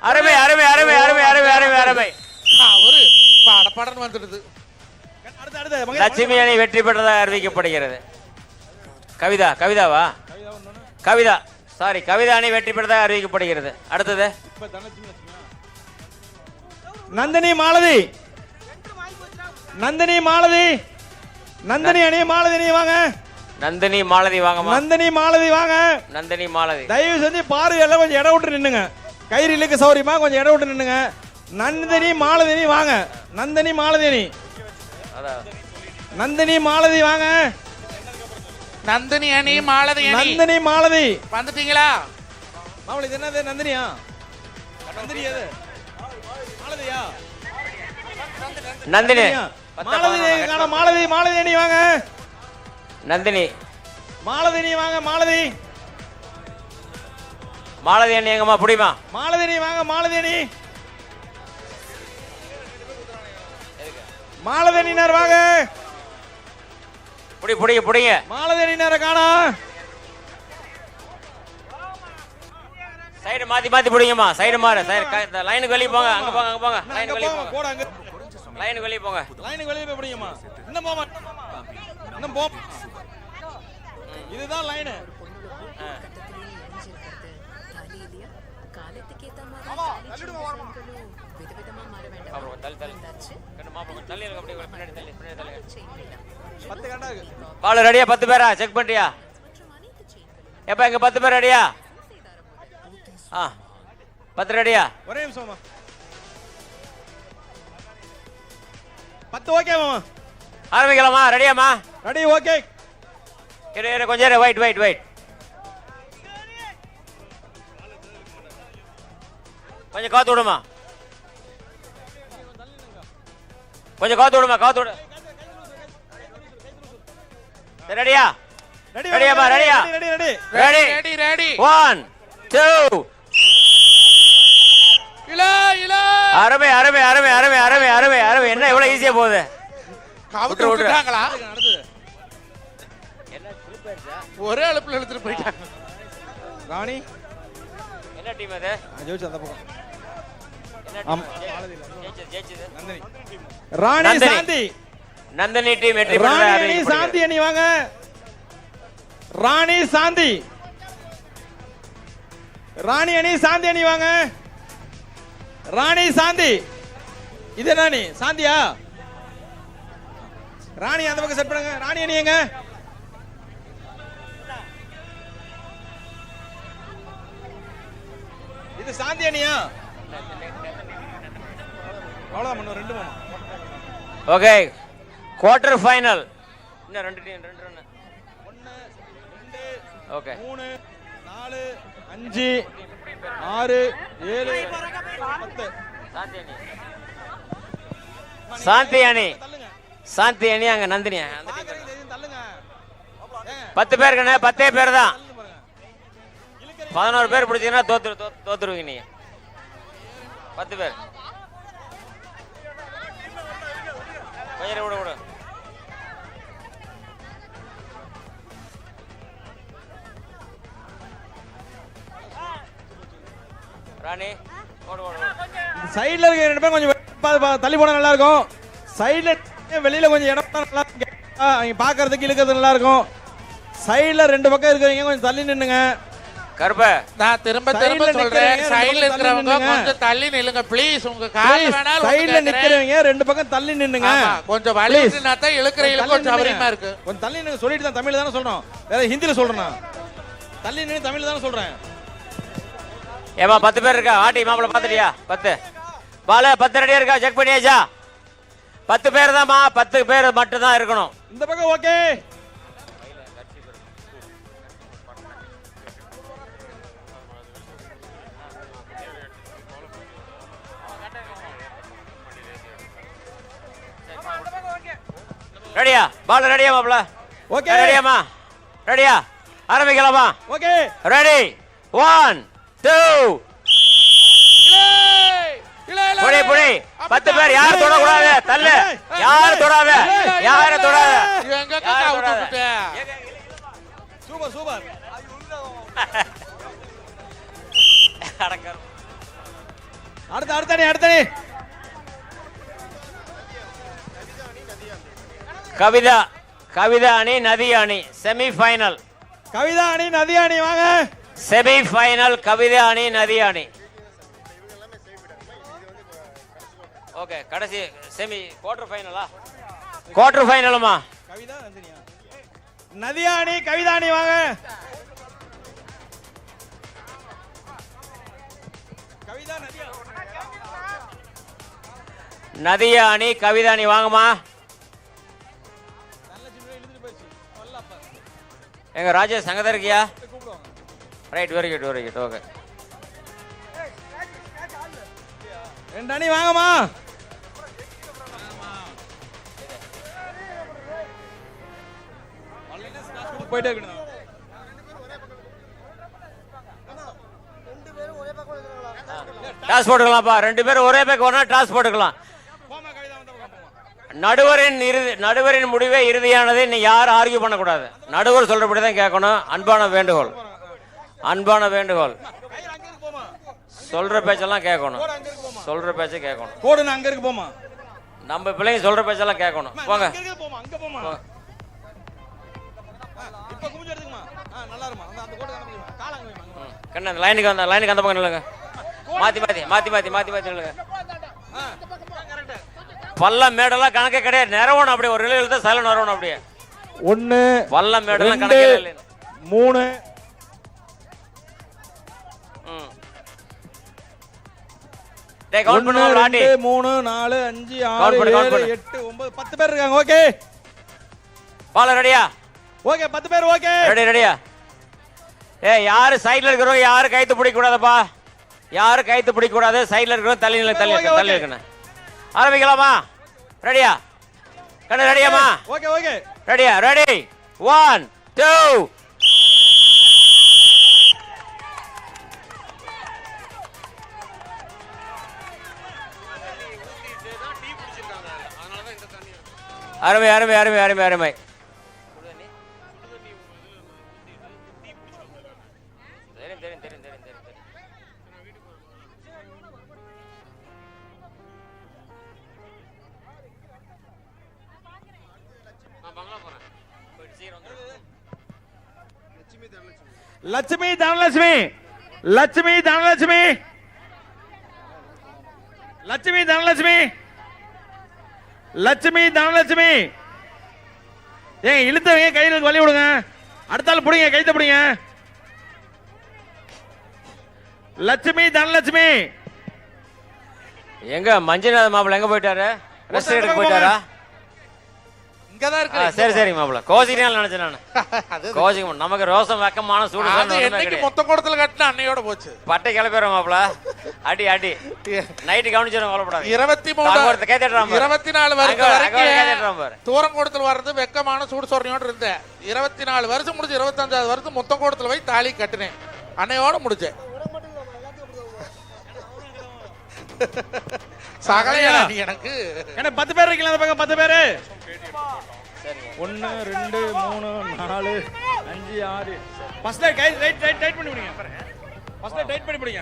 அருமை ஒரு படன்னு வந்துடுது அடுத்து அடுத்து மகேஷ் லட்சுமி அணி வெற்றி பெற்றதாக அறிவிக்கப்படுகிறது கவிதாவா கவிதா அணி வெற்றி பெற்றதாக அறிவிக்கப்படுகிறது அடுத்தது இப்ப தனலட்சுமி லட்சுமியா? நந்தினி மாலதி அணி மாலதி வாங்க நந்தினி மாலதி வாங்கம்மா மாலதி வாங்க நந்தினி மாலதி தயவு செஞ்சு பார்வையெல்லாம் கொஞ்சம் இடம் விட்டு நின்னுங்க கயிறு இழுக்க சௌரியமா கொஞ்சம் இடம் விட்டு நின்னுங்க நந்தினி மாலதி வாங்க நந்தினி மாலதி அதான் வாங்க நந்தினி அணி மாலதி அணி நந்தினி மாலதி வந்துட்டீங்களா மாமலை இது என்னது நந்தினியா நந்தினி எது மாலதியா நந்தினி மாலதி காண மாலதி அணி வாங்க நந்தினி வாங்க மாலதி அணி எங்கம்மா புடிமா மாலதி வாங்க மாலதி அணியினர் வாங்க புடிங்க மாலதி அணியினரை காணா சைடு மாத்தி மாத்தி பிடிங்கம்மா. சைடு மாறு. சைடு லைனுக்கு வெளியே போங்க. அங்க போங்க, அங்க போங்க. அங்க லைனுக்கு வெளியே போங்க, போங்க. போட அங்க. லைனுக்கு வெளியே போங்க. லைனுக்கு வெளியே போய் பிடிங்கம்மா. இன்னும் போமா. இன்னும் போ. இதுதான் லைன். அப்புறம் தள்ளி தள்ளி. கண்ணு மாப்பிள தள்ளி இருக்க அப்படியே பின்னாடி தள்ளி பின்னாடி தள்ளி. 10 கரெக்டா இருக்கு. பால் ரெடியா? 10 பேரா? செக் பண்ணிட்டியா? எப்ப இங்க 10 பேர் ரெடியா? 10 ரெடியா? ஒரே நிமிஷம் 10 ஓகே மாமா. ஆரம்பிக்கலாமா? ரெடியாமா? Ready okay. இரு கொஞ்சம் இரு. வெயிட். கொஞ்சம் காத்து விடுமா. கொஞ்சம் காத்து விடு. ரெடியா? ரெடியாமா? ரெடியா? ரெடி. 1 2. அருமை. என்ன இவ்வளவு ஈஸியா போகுது? விட்டுட்டாங்களா? அடுத்து ஒரே அழுப்புல இழுத்துட்டு போயிட்டாங்க. ராணி என்ன டீம் அது? ஜெயிச்சு அந்த பக்கம். என்ன ஜெயிச்சது? நந்தினி. ராணி சாந்தி. நந்தினி டீம் வெற்றி ராணி பெற்றது. சாந்தி அணி வாங்க. ராணி சாந்தி. ராணி அணி சாந்தி அணி வாங்க. ராணி சாந்தி. இது என்ன அணி? சாந்தியா? ராணி அந்த பக்கம் செட் பண்ணுங்க. ராணி அணி எங்க? இது சாந்தி அணியா? அவ்வளவுதான் மண்ணு 2 மாமா. Okay quarter final. இன்னும் 2 டீம் 2 ரன். 1 2 ஓகே 3 4 5 6 7 10. சாந்தி அணி அங்க நந்தினி. தள்ளுங்க. 10 பேர் கண்ணே. 10 பேர் தான். 11 பேர் பிடிச்சீங்கன்னா தோத்துருவீங்க நீங்க. 10 பேர். கொஞ்சம் விடு. ராணி ஓடு. சைடுல இருக்க 2 பேர் கொஞ்சம் தள்ளி போனா நல்லா இருக்கும். சைடுல வெளியில கொஞ்சம் இடம் நல்லா இருக்கும். அவங்க பாக்குறதுக்கு இழுக்கிறது நல்லா இருக்கும். சைடுல 2 பக்கம் இருக்கிறவங்க கொஞ்சம் தள்ளி நின்னுங்க. கருப்ப நான் திரும்ப சொல்றேன். சைடுல இருக்கிறவங்க கொஞ்சம் தள்ளி நில்லுங்க ப்ளீஸ். உங்க கால் வேணாலும் சைடுல நிக்கிறவங்க 2 பக்கம் தள்ளி நின்னுங்க. கொஞ்சம் வலி விட்டுனா தான் இழுக்கறீங்க. கொஞ்சம் அவரியமா இருக்கு. கொஞ்சம் தள்ளி நின்னு சொல்லிட்டு தான் தமிழ்ல தான சொல்றோம். வேற ஹிந்தில சொல்றேனா? தள்ளி நின்னு தமிழ்ல தான சொல்றேன். ஏமா 10 பேர் இருக்கா? ஆட்டி மாப்பிள பாத்துட்டியா? 10 பால 10 ரெடியா இருக்கா? செக் பண்ணியாச்சா? 10 பேர் தான்மா. 10 பேர் மட்டும் தான் இருக்கணும். இந்த பக்கம் ஓகே. ரெடியா? பால் ரெடியா மாப்பிள? ஓகே. ரெடியாமா? ரெடியா? ஆரம்பிக்கலாமா? ஓகே. ரெடி 1 2. புடி 10 பேர். யாரும் தொடக்கூடாது. தள்ளு. யாரும் தொடாத. சூப்பர். அடுத்த கவிதா அணி நதி அணி செமி ஃபைனல். கவிதா அணி நதி அணி வாங்க. செமி ஃபைனல் கவிதா அணி நதி அணி. ஓகே கடைசி செமி குவார்டர் ஃபைனலா? குவார்டர் ஃபைனலுமா? கவிதா நந்தினியா? நதியா அணி கவிதா அணி வாங்க. கவிதா நதியா அணி கவிதா அணி வாங்கம்மா. எங்க ராஜேஷ் அங்கதான் இருக்கியா? Right very good okay. 2 அணி வாங்கம்மா. போயிட்டே இருக்கணும். டாஸ் போட்டுக்கலாம்ப்பா. 2 பேரும் ஒரே பேக் ஒண்ணா டாஸ் போட்டுக்கலாம். நடுவரின் முடிவே இறுதியானது. நீ யாரும் ஆர்கியூ பண்ணக்கூடாது. நடுவர் சொல்றபடி தான் கேட்கணும். அன்பான வேண்டுகோள். சொல்ற பேச்செல்லாம் கேட்கணும். கோடு அங்க இருக்கு போமா. சொல்ற பேச்ச கேட்கணும். கோடு அங்க இருக்கு போமா. நம்ம பிள்ளைங்க சொல்ற பேச்செல்லாம் கேட்கணும். போங்க. அங்க இருக்கு போமா. அங்க போமா. இப்ப குமிஞ்சு எடுத்துக்குமா. நல்லா இருக்குமா. அந்த கோடு காண முடியுமா. கால அங்க வைமா. கண்ணா அந்த லைனுக்கு அந்த பக்கம் நில்லுங்க. மாத்தி நில்லுங்க. பல்ல மேடெல்லாம் கணக்கே கிடையாது. நிறவணும் அப்படியே ஒரு நிலையில தான் சைலண்ட் வரணும் அப்படியே. 1 பல்ல மேடெல்லாம் கணக்கே இல்லை. 3 டேய் கவுண்ட் பண்ணு ஆண்டி. 3 4 5 Count 6 பண்ணு, count 7 பண்ணு. 8 9 10 பேர் இருக்காங்க. ஓகே பால ரெடியா? ஓகே 10 பேர் ஓகே. ரெடியா? ஏய் யாரு சைடுல இருக்கிறவங்க யாரு கைத்து பிடிக்க கூடாதுப்பா. யாரு கைத்து பிடிக்க கூடாது. சைடுல இருக்கிறவங்க தள்ளி இருக்கணும். ஆரம்பிக்கலாமா? ரெடியா? கண்ணு ரெடியாமா? ஓகே ஓகே ரெடியா? ரெடி 1 2 அருமை அருமை அருமை அருமை அருமை. லட்சுமி தனலட்சுமி லட்சுமி தனலட்சுமி லட்சுமி தனலட்சுமி லட்சுமி தனலட்சுமி ஏங்க இழுத்தவங்க கையில் வலி விடுங்க. அடுத்தாலும் பிடிங்க. கைத்த பிடிங்க. லட்சுமி தனலட்சுமி எங்க மஞ்சள் மாப்பிள்ள எங்க போயிட்டாரு? ரெஸ்ட் எடுக்க போயிட்டாரா? இங்கதான் இருக்கு. சரி சரி மாப்பிள்ள கோச்சிக்கலாம் நினைச்சேன் நான். கோச்சிக்க நமக்கு ரோசம் வெக்கமான சூடு என்னைக்கு மொத்த கூடத்துல கட்டின அன்னையோட போச்சு. பட்டை கிளப்பிடுறோம் மாப்பிள்ள. அடி அடி நைட்டு கவனிச்சிடும் கவலைப்படாது. 24 வருஷம் வரைக்கும் தூரம் கூடத்துல வர்றது வெக்கமான சூடு சொரணையோட இருந்தேன். 24 வருஷம் முடிஞ்சு 25வது வருஷம் மொத்த கூடத்துல போய் தாலி கட்டினேன். அன்னையோட முடிச்சேன். சகலையா எனக்கு என்ன 10 பேர் இருக்கீங்களா? அந்த பக்கம் 10 பேரு. 1 2 3 4 5 6 ஃபர்ஸ்ட் டைட் பண்ணி பிடிங்க. ஃபர்ஸ்ட் டைட் பண்ணி பிடிங்க.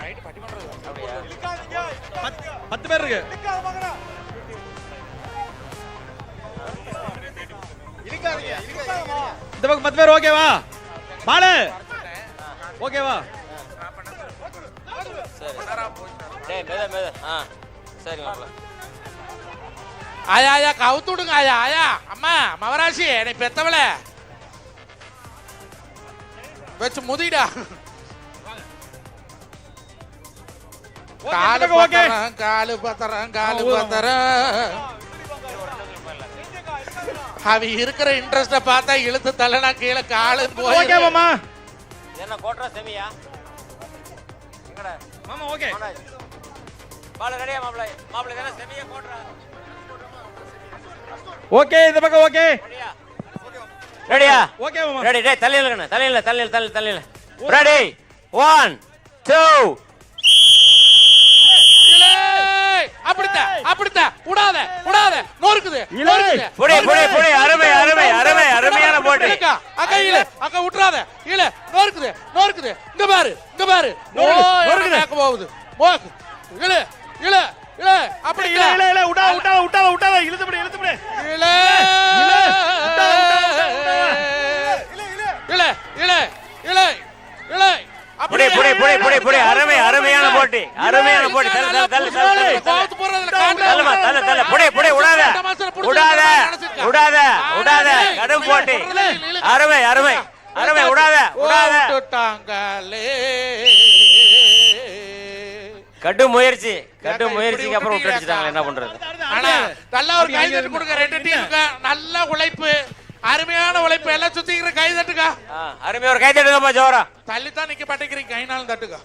10 பேர் இருக்கு. இந்த பக்கம் 10 பேர் ஓகேவா? பாலு ஓகேவா? சரி மாப்பிள்ள. ஆயா ஆயா கவுத்து விடுங்க. ஆயா ஆயா அம்மா மவராசி என்னை பெத்தவள வச்சு முதிடா. காலு பத்தரம் அவ இருக்கிற இன்ட்ரெஸ்ட பார்த்தா இழுத்து தள்ளனா கீழே காலு போய். ஓகே மாமா. என்ன கோட்ரா செமியா? எங்கடா மாமா ஓகே. பால ரெடியா மாப்பிள்ள? மாப்பிள்ள என்ன செமியா கோட்ரா? ஓகே இந்த பக்கம் ஓகே. ரெடியா? ஓகே மாமா. ரெடி டேய் தள்ளி நில்லுங்க. தள்ளி ரெடி 1 2 அப்படித்த விடாத நோர்க்குது. புடி அருமை அருமை அருமை அருமையான போட்டி. அக்கா இல்ல அக்கா விட்டுறாத. இல்ல நோர்க்குது. இங்க பாரு நோர்க்குது போகுது. போக்கு இல்ல அப்படி இல்ல விட்டாத இழுத்துபடி இல்ல புடி அருமை அருமையான போட்டி. விடாத கடும் போட்டி. அருமை அருமை அருமை விடாத கடும் முயற்சிக்கு அப்புறம் விட்டுட்டாங்க. என்ன பண்றது? நல்ல ஒரு கைதட்டு கொடுங்க. 2 டீமுக்கு நல்ல உழைப்பு, அருமையான உழைப்பு. எல்லாம் சுத்திக்கிற கை தட்டுக்கா. அருமையா ஒரு கை தட்டுங்கப்பா ஜோரா. தள்ளித்தான் நிக்க மாட்டேங்கிறீங்க. கைனாலும் தட்டுக்கா.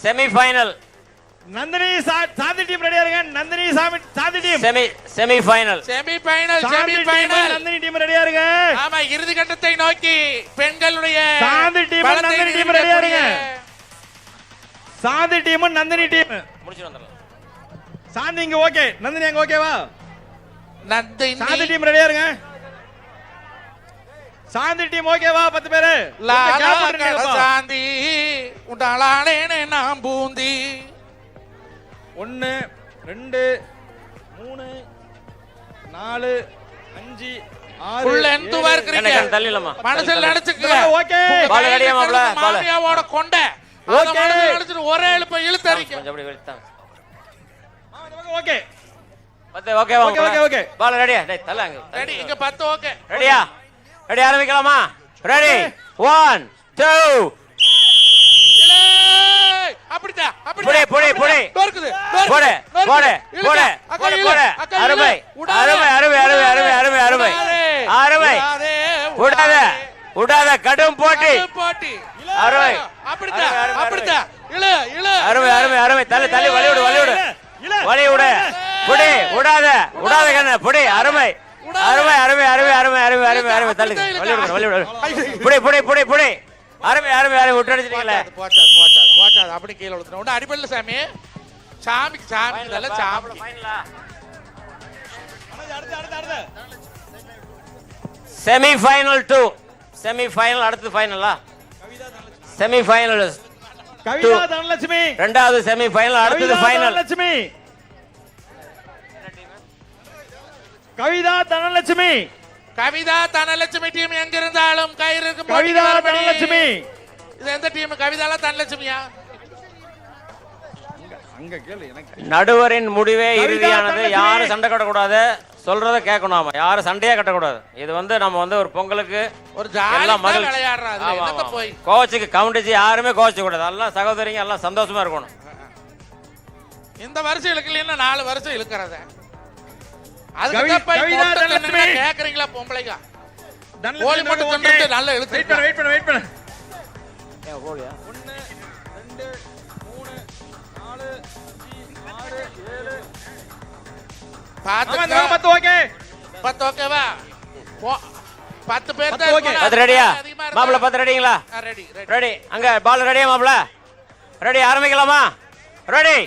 Semi final Nandini Shanti team ரெடியா இருங்க. Nandini Shanti team semi final Nandini team ரெடியா இருங்க. ஆமா இறுதி கட்டத்தை நோக்கி பெண்களுடைய சாந்தி டீம் நந்தினி டீம் ரெடியா இருங்க. சாந்தி டீம் நந்தினி டீம் முடிச்சு வந்துடலாம். சாந்தி இங்க ஓகே. நந்தினி அங்க ஓகேவா? சாந்தி டீம் ரெடியா இருங்க. சாந்தி டீம் ஓகேவா? 10 பேரு சாந்தி முட்டாளானேனே நான் பூந்தி 1 2 3 4 5 6 உள்ள எந்துவா இருக்கிறீங்க. எனக்கு தள்ளிடலாமா? மனசுல நினைச்சுக்கங்க. ஓகே பால் ரெடியா மாப்ள? பால் மாமியாவோட கொண்ட அத ஓகே. மனசுல நினைச்சிட்டு ஒரே இழுப்ப இழுத்தறிங்க. கொஞ்சம் அப்படி வெளுத்தான். ஓகே பத்து ஓகே ஓகே ஓகே ஓகே பால் ரெடியா? டேய் தள்ள அங்க. ரெடி இங்க 10 ஓகே. ரெடியா? ரெடி ஆரம்பிக்கலாமா? ரெடி 1 2 அப்படிடா புடி புடி புடி டோர்க்குது போடு போடு போடு போடு போடு அருமை அருமை அருமை அருமை அருமை அருமை அருமை அருமை விடாத விடாத கடும் போட்டி போட்டி அருமை அப்படிடா அப்படிடா இழு இழு அருமை அருமை அருமை தள்ளி தள்ளி வலி விடு வலி விடு வலி விடு புடி விடாத விடாத கண்ணு புடி அருமை அருமை அருமை அருமை அருமை அருமை அருமை அருமை தள்ளி வலி விடு வலி விடு புடி புடி புடி புடி அருமை அருமை அருமை விட்டு அடிச்சிட்டீங்களே போட்டாது போட்டாது போட்டாது அப்படி கீழ விழுத்துன உடனே அடிபடல சாமி சாமிக்கு சாமி இல்ல சாமி ஃபைனலா அடுத்து அடுத்து அடுத்து செமி ஃபைனல் 2 செமி ஃபைனல் அடுத்து ஃபைனலா செமி ஃபைனல் கவிதா தனலட்சுமி இரண்டாவது செமி ஃபைனல் அடுத்து ஃபைனல் தனலட்சுமி கவிதா தனலட்சுமி கவிதா தனலட்சுமி டீம் எங்க இருந்தாலும் கயிறுக்கு கவிதா தனலட்சுமி இது எந்த டீம் கவிதால தனலட்சுமியா அங்க கேளு எனக்கு நடுவரின் முடிவே இறுதியானது. யாரும் சண்டை கட்டக்கூடாது, சொல்றத கேட்கணும். ஆமா, யாரும் சண்டையே கட்டக்கூடாது. இது வந்து நம்ம வந்து ஒரு பொங்கலுக்கு ஒரு ஜாலியா விளையாடுறாங்க. என்னத்த போய் கோச்சுக்கு கவுண்டேஜ் யாருமே கோச்ச கூடாது. எல்லாம் சகோதரிங்க எல்லாம் சந்தோஷமா இருக்கணும். இந்த வருஷம் இழுக்கலன்னா 4 வருஷம் இழுக்கிறத அதுக்கு போய் கேக்குறீங்களா பொம்பளைங்க கோழி மட்டும் தின்னுட்டு நல்ல இழுத்து வெயிட் பண்ணு வெயிட் பண்ணு வெயிட் பண்ணு ஏன் போலியா 1 2 3 4 5 6 7 பாத்து 10 ஓகே 10 ஓகேவா 10 பேர் தான் ஓகே 10 ரெடியா மாப்ள 10 ரெடிங்களா? Ready ready. அங்க பால் ரெடியா மாப்ள? ரெடி ஆரம்பிக்கலாமா? ரெடி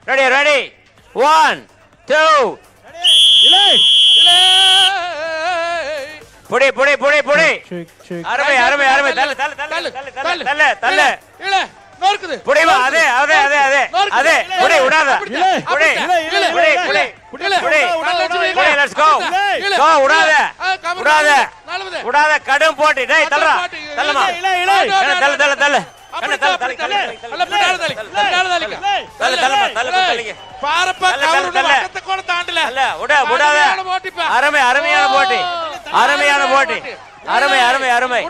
ரெடி ரெடி 1 2 இலே புடி புடி புடி புடி அருமை அருமை அருமை தள்ள தள்ள தள்ள தள்ள தள்ள தள்ள இல்ல நோர்க்குது புடிமா அதே அதே அதே அதே அதே புடி விடாத புடி புடி புடி புடி புடி லெட்ஸ் கோ கோ விடாத விடாத விடாத கடும் போட்டி டேய் தள்ளடா தள்ளமா தள்ள தள்ள தள்ள கண்ண தள்ள தள்ள தள்ள அல்ல பின்னால தள்ளி பின்னால தள்ளிங்க தள்ள தள்ளமா தள்ள தள்ளிங்க பாரப்பா கவுரு வட்டத்தை கூட தாண்டல அல்ல விடாத அருமை அருமையான போட்டி அருமையான போட்டி அருமை அருமை அருமை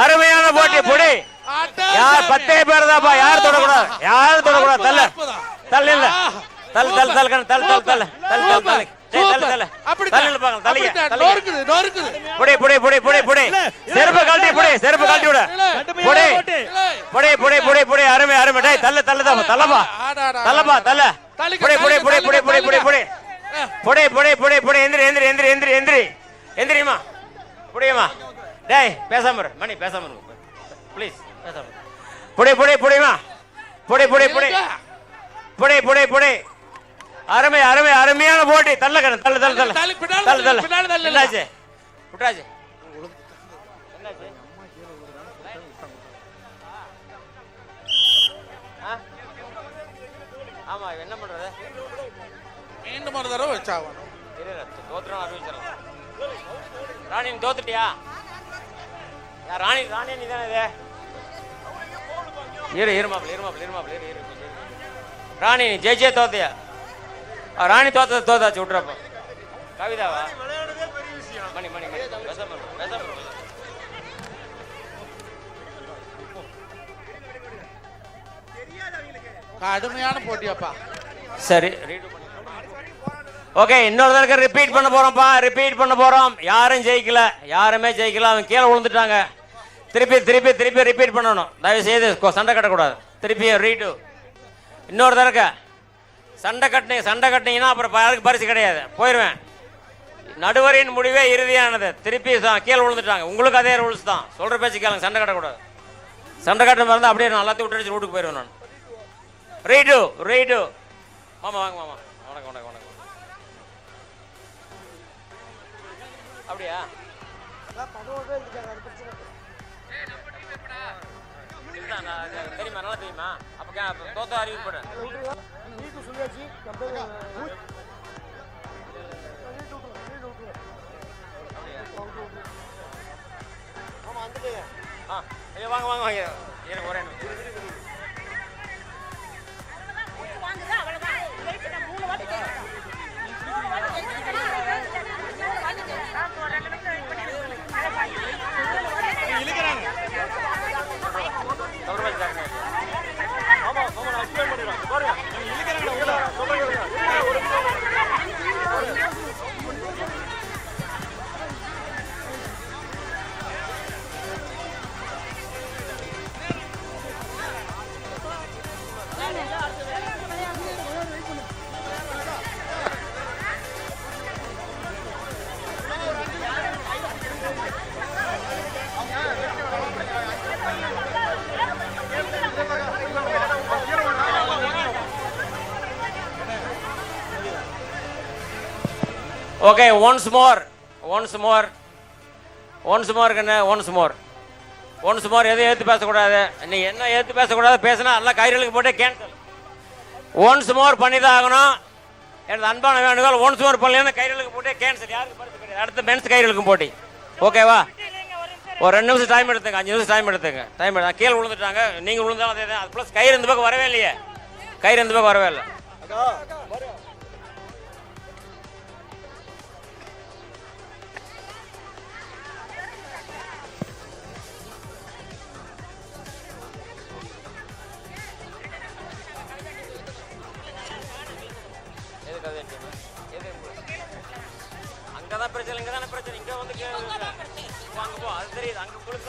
அருமையான போட்டி புடி யார் 10 பேர் தான்ப்பா யார் தொடக்கூடாது யாரும் தொடக்கூடாது தள்ள தள்ள இல்ல தள்ள தள்ள தள்ள கண்ண தள்ள தள்ள தள்ள தள்ள தள்ள தள்ள தள்ள அப்படி தள்ள பாங்க தள்ளிங்க நோர்க்குது நோர்க்குது புடி புடி புடி புடி புடி செருப்பு கழட்டி புடி செருப்பு கழட்டி விடு புடி புடி புடி புடி புடி அருமை அருமை டேய் தள்ள தள்ள தள்ளப்பா தள்ளப்பா தள்ள புடி புடி புடி புடி புடி புடி புடி புடி புடி புடி புடி எந்திரி எந்திரி எந்திரி எந்திரி எந்திரி எந்திரிமா புடியமா டேய் பேசாம இரு மணி பேசாம இரு ப்ளீஸ் பேசாம புடி புடி புடிமா புடி புடி புடி புடி புடி புடி அருமை அருமை அருமையான போட்டி தள்ள கண்ண தள்ள தள்ள தள்ள தள்ள தள்ள தள்ள என்னாச்சு புட்டாச்சு என்னாச்சு ஆமா என்ன பண்றது மீண்டும் ஒரு தடவை வச்சாவணும் தோத்துறோம் அறிவிச்சிடலாம் ராணி நீ தோத்துட்டியா ராணி ராணி நீ தானே இது இருமாப்ல இருமாப்ல இருமாப்ல இரு ராணி நீ ஜெயிச்சே தோத்தியா ராணி தோத்தாச்சு விட்டுறப்ப கவிதாவா மணி மணி மணி பேசாம கடுமையான போட்டியாப்பா சரி ஓகே இன்னொரு தடவை ரிப்பீட் பண்ண போறோம்ப்பா ரிப்பீட் பண்ண போறோம் யாரும் ஜெயிக்கல யாருமே ஜெயிக்கல அவங்க கீழே விழுந்துட்டாங்க திருப்பி திருப்பி திருப்பி ரிப்பீட் பண்ணணும் தயவு செய்து சண்டை கட்டக்கூடாது திருப்பி ரீடு இன்னொரு தடவை சண்டை கட்டினீங்கன்னா அப்புறம் யாருக்கு பரிசு கிடையாது போயிடுவேன் நடுவரின் முடிவே இறுதியானது திருப்பி கீழே விழுந்துட்டாங்க உங்களுக்கு அதே ரூல்ஸ் தான் சொல்ற பேச்சு கேளுங்க சண்டை கட்டக்கூடாது சண்டை கட்ட மாதிரி இருந்தால் அப்படியே நான் எல்லாத்தையும் விட்டு வீட்டுக்கு போயிடுவேன் நான் ரீடு ரீடு மாமா வாங்க மாமா வணக்கம் வணக்கம் வணக்கம் அப்படியா தெரியுமா? நல்லா தெரியுமா? அப்ப தோத்த அறிவிப்பு போடு. வாங்க வாங்க வாங்க எனக்கு ஒரே இழுக்கிறாங்க. ஓகே ஒன்ஸ் மோர் எதுவும் ஏற்று பேசக்கூடாது. நீ என்ன ஏற்று பேசக்கூடாது, பேசினா எல்லாம் கைரலுக்கு போட்டு கேன்சல். ஒன்ஸ் மோர் பண்ணி தான் ஆகணும். எனது அன்பான வேண்டுகோள், ஒன்ஸ் மோர் பண்ணலாம் கைரலுக்கு போட்டு கேன்சல். யாருக்கு பரிசு கிடையாது. அடுத்த மென்ஸ் கைரலுக்கும் போட்டி. ஓகேவா? ஒரு 2 நிமிஷம் டைம் எடுத்துங்க, 5 நிமிஷம் டைம் எடுத்துங்க. கீழே விழுந்துட்டாங்க, நீங்கள் விழுந்தாலும் அதே தான். அது ப்ளஸ் கயிறு இந்த பக்கம் வரவே இல்லையே, கயிறு இந்த பக்கம் வரவே இல்லை. அங்கதான் பிரச்சனை, இங்கதானே பிரச்சனை. இங்க வந்து வாங்க போ, அது தெரியுது. அங்க உங்களுக்கு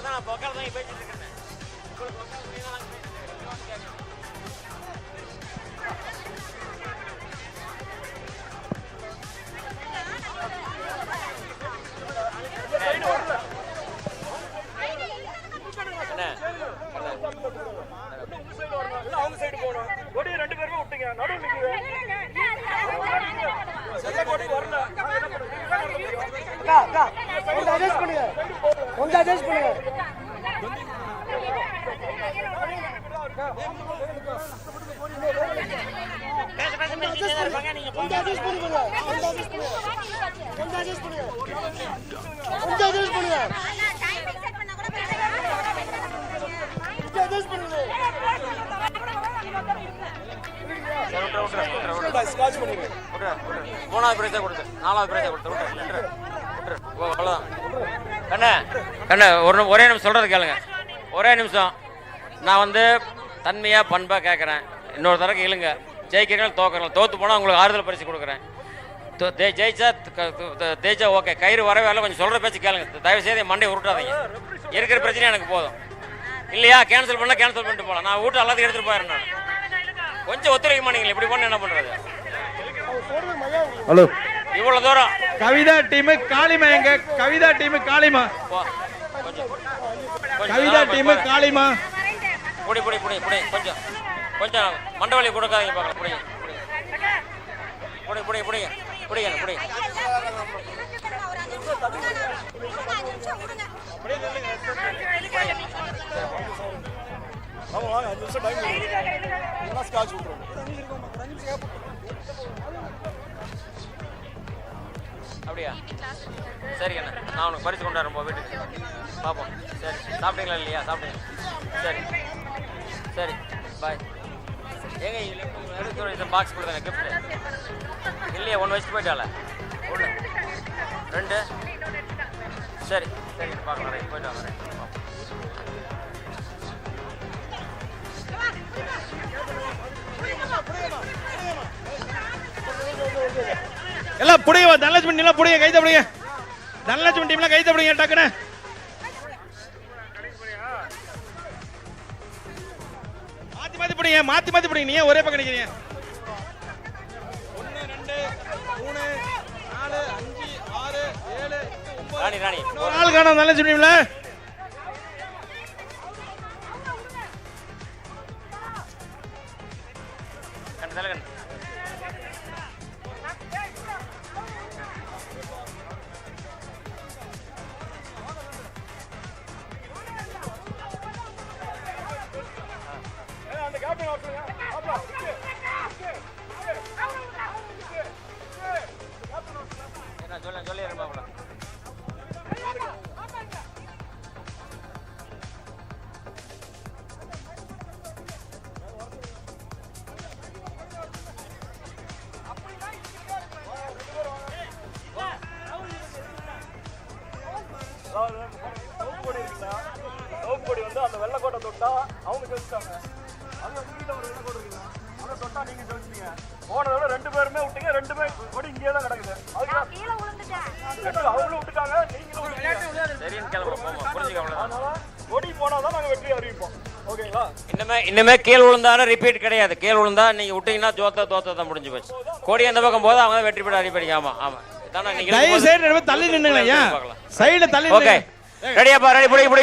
தான் நான் பக்கம் தான் பேசிட்டு இருக்கேன். உங்களுக்கு பக்கம் தான் நாங்கள் பேசிட்டு இருக்கேன். அவங்க சைடு போகணும். கொடி 2 பேருமே விட்டீங்க, நடுவில் நிக்குது. செல்ல போட்டு வரல. அக்கா கொஞ்சம் அட்ஜஸ்ட் பண்ணுங்க, கொஞ்சம் அட்ஜஸ்ட் பண்ணுங்க. மூணாவது பிரைஸா கொடுத்து, 4வது பிரைஸா கொடுத்து கண்ணு ஒரே நிமிஷம் சொல்றது கேளுங்க. ஒரே நிமிஷம். நான் வந்து தன்மையா பண்பா கேட்கறேன். இன்னொரு தடவை இழுங்க. ஜெயிக்கிறீங்க தோக்குறீங்க. தோத்து போனா உங்களுக்கு ஆறுதல் பரிசு கொடுக்குறேன். ஜெயிச்சா ஓகே. கயிறு வரவே இல்லை. கொஞ்சம் சொல்ற பேச்சு கேளுங்க. தயவு செய்து மண்டை உருட்டாதீங்க. இருக்கிற பிரச்சனை எனக்கு போதும். இல்லையா கேன்சல் பண்ண கேன்சல் பண்ணிட்டு போகலாம். நான் வீட்டு எல்லாத்தையும் எடுத்துட்டு போயிடுறேன். நான் கொஞ்சம் ஒத்துழைக்க மாட்டீங்களா? இப்படி பண்ண என்ன பண்றது? ஹலோ, இவ்வளவு தூரம் கவிதா டீம் காளிமா எங்க? கவிதா டீம் காளிமா, கவிதா டீம் காளிமா. புடி புடி புடி புடி கொஞ்சம் கொஞ்சம் மண்டவலி கொடுக்காதீங்க. பார்க்கலாம். புடி புடி புடி புடி புடிங்க புடி. அப்படியா? சரி கண்ணா, நான் உனக்கு பரிசு கொண்டாடுறேன். போ வீட்டுக்கு பார்ப்போம். சரி, சாப்பிட்டீங்களா இல்லையா? சாப்பிட்டீங்க. சரி சரி, பாய். ஏங்க எடுத்து இந்த பாக்ஸ் கொடுத்தாங்க கிஃப்ட் இல்லையா? 1 வச்சுட்டு போயிட்டால 1 2. சரி சரி, பார்க்கலாம். ரைட், போயிட்டு வாங்க. ரைட், எல்லாம் புடிங்க. தனலட்சுமி டீம்ல புடிங்க, கை தப்புடுங்க. தனலட்சுமி டீம்ல கை தப்புடுங்க டக்குனு. மாத்தி மாத்தி புடிங்க, மாத்தி மாத்தி புடிங்க. நீ ஒரே பக்கம் நிக்கிறீங்க. 1 2 3 4 5 6 7 9. ராணி ராணி ஒரு ஆள் காணோம் தனலட்சுமி டீம்ல. கண்ணு தலை கண்ணு. சொல்லிடுறேன் மாப்பிள்ள. சவுப்பு கொடி வந்து அந்த வெள்ளைக்கோட்டை தொட்டா அவங்க ஜெயிச்சிட்டாங்க. அது உங்ககிட்ட ஒரு வெள்ளைக்கோடு இருக்குல்ல, அதை தொட்டா நீங்க ஜெயிச்சிட்டீங்க. போன தடவை 2 பேருமே விட்டீங்க, 2 பேர் கொடி இங்கே தான் கிடக்குது. அவங்களும் விட்டுட்டாங்க, நீங்களும் விட்டுட்டீங்க. சரின்னு கிளம்புறோம், போமா, புரிஞ்சுக்க அவ்வளவுதான். அதனால கொடி போனாதான் நாங்க வெற்றி அறிவிப்போம். ஓகேங்களா? இனிமே கீழ் விழுந்தாலும் ரிப்பீட் கிடையாது. கீழ் விழுந்தா நீங்க விட்டீங்கன்னா தோத்த தான் முடிஞ்சு போச்சு. கொடி அந்த பக்கம் போது அவங்க வெற்றி பெற அறிவிப்பீங்க. ஆமா ஆமா, இதானே நீங்க தயவு செய்து 2 பேர் தள்ளி நின்னுங்க. ஐயா சைடுல தள்ளி ஓகே, ரெடியாப்பா, ரெடி, புடி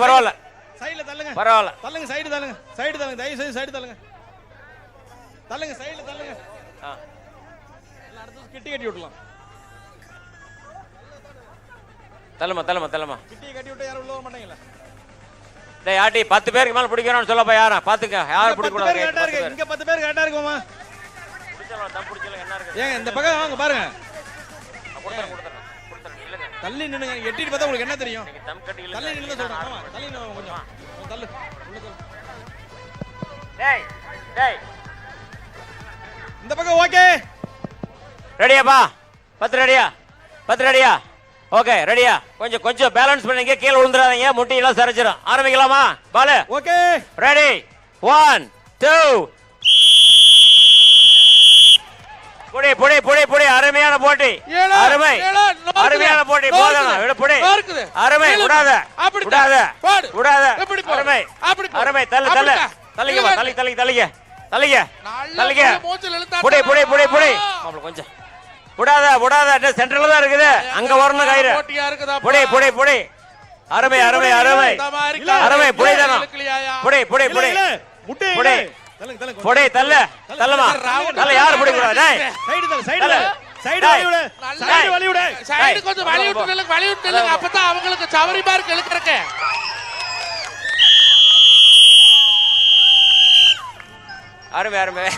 பரவாயில்ல, சைடுல தள்ளுங்க, பரவாயில்ல. தள்ளுங்க, சைடு தள்ளுங்க, சைடு தள்ளுங்க, தயவு செய்து சைடு தள்ளுங்க, தள்ளுங்க, சைடுல தள்ளுங்க. எல்லாம் அடுத்து கிட்டி கட்டி விடலாம். தள்ளுமா. கிட்டி கட்டி விட்டு யாரும் உள்ள வர மாட்டாங்கல. டேய் ஆட்டி, 10 பேருக்கு மேல பிடிக்கணும்னு சொல்லப்பா. யாரா பாத்துக்க, யார் பிடிக்க 10 பேர் கூடாது. கரெக்டா இருக்கு. இங்க 10 பேர் கரெக்டா இருக்குமா? பிடிச்சலாம், தம் பிடிச்சலாம், என்ன இருக்கு? ஏங்க இந்த பக்கம் வாங்க பாருங்க. கொடுத்துறேன் இல்லங்க. தள்ளி நின்னுங்க. எட்டிட்டு பார்த்தா உங்களுக்கு என்ன தெரியும்? நீங்க தம் கட்டி இல்ல. தள்ளி நின்னு சொல்றேன். ஆமா, தள்ளி நின்னு கொஞ்சம் தள்ளு. உள்ள தள்ளு. டேய் இந்த பக்கம் ஓகே. ரெடியாப்பா? 10 ரெடியா? ஓகே, ரெடியா? கொஞ்சம் பேலன்ஸ் பண்ணுங்க, கீழே விழுந்துடாதீங்க, முட்டி எல்லாம் சரிச்சிடும். ஆரம்பிக்கலாமா? Balu okay, ready, 1 2. புடி. அருமையான போட்டி, அருமையான போட்டி. போதணும், விடு, புடி. அருமை, விடாத. அருமை, தள்ளிக்க. புடி. மாப்ள கொஞ்சம் விடாத, சென்டர்ல தான் இருக்குது, அங்க வரணும் கயிறு. புடி. அருமை, புடி தரணும். புடி. முட்டை புடி. தள்ளுங்க. புடி, தள்ளுமா. யாரு பிடிக்க கூடாது? டேய் சைடு தள்ளு, சைடு வலி விடு. சைடு கொஞ்சம் வலி விட்டு நில்லுங்க. அப்பதான் அவங்களுக்கு சவரி மார்க் இழுக்கறக்கு. அருமை.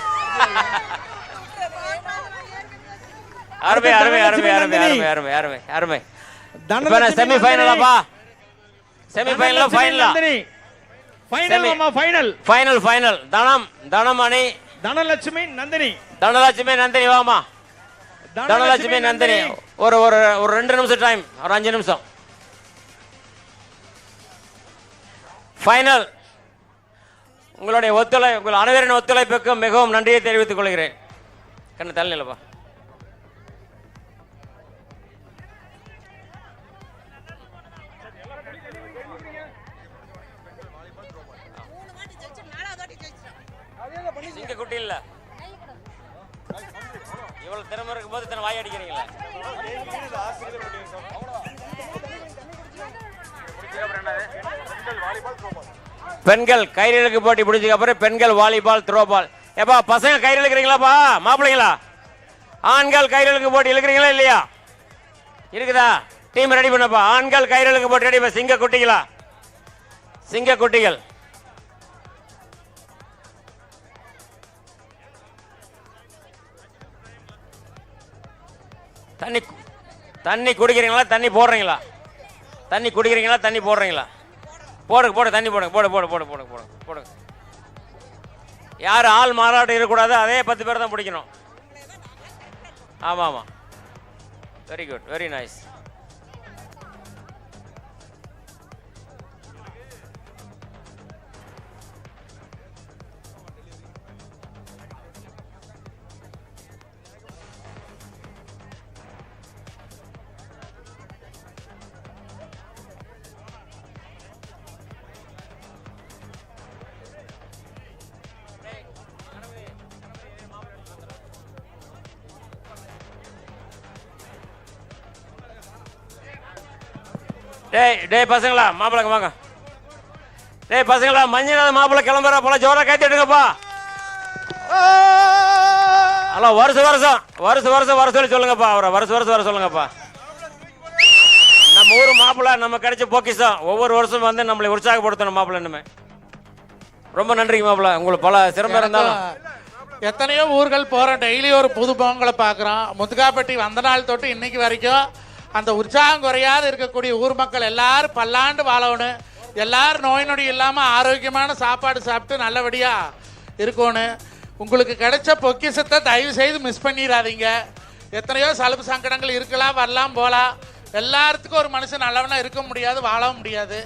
செமி ஃபைனலாப்பா? ஃபைனல். தனம் அணி, தனலட்சுமி நந்தினி. வாமா. தனலட்சுமி நந்தினி. ஒரு 2 நிமிஷம் டைம், ஒரு 5 நிமிஷம். ஃபைனல். உங்கள் அனைவரின் ஒத்துழைப்புக்கு மிகவும் நன்றியை தெரிவித்துக் கொள்கிறேன். கண்ணு தள்ளிலப்பா. சிங்க குட்டி இல்ல, இவ்வளவு திறமை இருக்கும் போது இத்தனை வாய் அடிக்கிறீங்களா? பெண்கள் கயிறு இழுக்கு போட்டி பிடிச்சதுக்கு அப்புறம் பெண்கள் வாலிபால், த்ரோ பால். ஏப்பா பசங்க கயிறு இழுக்கிறீங்களாப்பா? மாப்பிள்ளைங்களா? ஆண்கள் கயிறு இழுக்கு போட்டி இழுக்கிறீங்களா இல்லையா? இருக்குதா? டீம் ரெடி பண்ணப்பா. ஆண்கள் கயிறு இழுக்கு போட்டி ரெடி. சிங்க குட்டிகள். தண்ணி குடிக்கிறீங்களா? தண்ணி போடுறீங்களா? போடு. தண்ணி போடுங்க. யார் ஆள் மாறாட்டம் இருக்கக்கூடாது. அதே 10 பேர் தான் பிடிக்கணும். ஆமா. Very good, very nice. டேய் பசங்களா, மாப்பிள்ளை வாங்க. டேய் பசங்களா, மஞ்சள் மாப்பிள்ளை கிளம்புற போல ஜோரா கைத்தி எடுங்கப்பா. ஹலோ, வருஷம் வர சொல்லி சொல்லுங்கப்பா. அவரை வருஷம் வர சொல்லுங்கப்பா. நம்ம ஊர் மாப்பிள்ளை நம்ம கிடைச்ச பொக்கிஷம். ஒவ்வொரு வருஷம் வந்து நம்மளை உற்சாகப்படுத்தணும் மாப்பிள்ளை. இனிமே ரொம்ப நன்றிங்க மாப்பிள்ள. உங்களுக்கு பல சிரமம் இருந்தாலும் எத்தனையோ ஊர்கள் போகிறோம், டெய்லி ஒரு புது பொங்கலை பார்க்குறோம். முத்துக்காப்பட்டி வந்த நாள் தொட்டு இன்னைக்கு வரைக்கும் அந்த உற்சாகம் குறையாது இருக்கக்கூடிய ஊர் மக்கள் எல்லாரும் பல்லாண்டு வாழணும், எல்லாரும் நோய் நொடி இல்லாமல் ஆரோக்கியமான சாப்பாடு சாப்பிட்டு நல்லபடியாக இருக்கணும். உங்களுக்கு கிடைச்ச பொக்கிஷத்தை தயவு செய்து மிஸ் பண்ணிடாதீங்க. எத்தனையோ சலுப்பு சங்கடங்கள் இருக்கலாம், வரலாம் போகலாம். எல்லாத்துக்கும் ஒரு மனுஷன் நல்லவனா இருக்க முடியாது, வாழவும் முடியாது.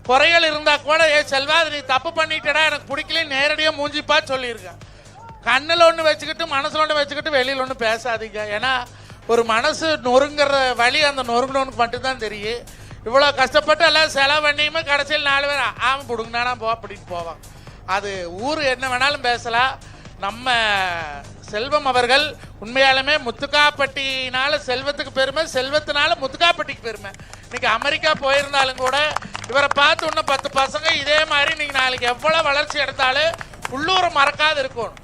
குறைகள் இருந்தால் கூட செல்வா நீ தப்பு பண்ணிட்டடா எனக்கு பிடிக்கல நேரடியாக மூஞ்சிப்பா சொல்லியிருக்கேன். கண்ணில் ஒன்று வச்சுக்கிட்டு மனசில் ஒன்று வச்சுக்கிட்டு வெளியில் ஒன்று பேசாதீங்க. ஏன்னா ஒரு மனசு நொறுங்குற வழி அந்த நொறுங்கினவனுக்கு மட்டும்தான் தெரியும். இவ்வளோ கஷ்டப்பட்டு எல்லாம் செலவு பண்ணியுமே கடைசியில் 4 பேர் ஆமாம் பிடுங்கினா போ அப்படின்னு போவான். அது ஊர் என்ன வேணாலும் பேசலாம். நம்ம செல்வம் அவர்கள் உண்மையாலுமே முத்துக்காப்பட்டினால செல்வத்துக்கு பெருமை, செல்வத்தினால முத்துக்காப்பட்டிக்கு பெருமை. இன்னைக்கு அமெரிக்கா போயிருந்தாலும் கூட இவரை பார்த்து இன்னும் 10 பசங்க இதே மாதிரி நீங்கள் நாளைக்கு எவ்வளோ வளர்ச்சி எடுத்தாலும் உள்ளூரை மறக்காது இருக்கணும்.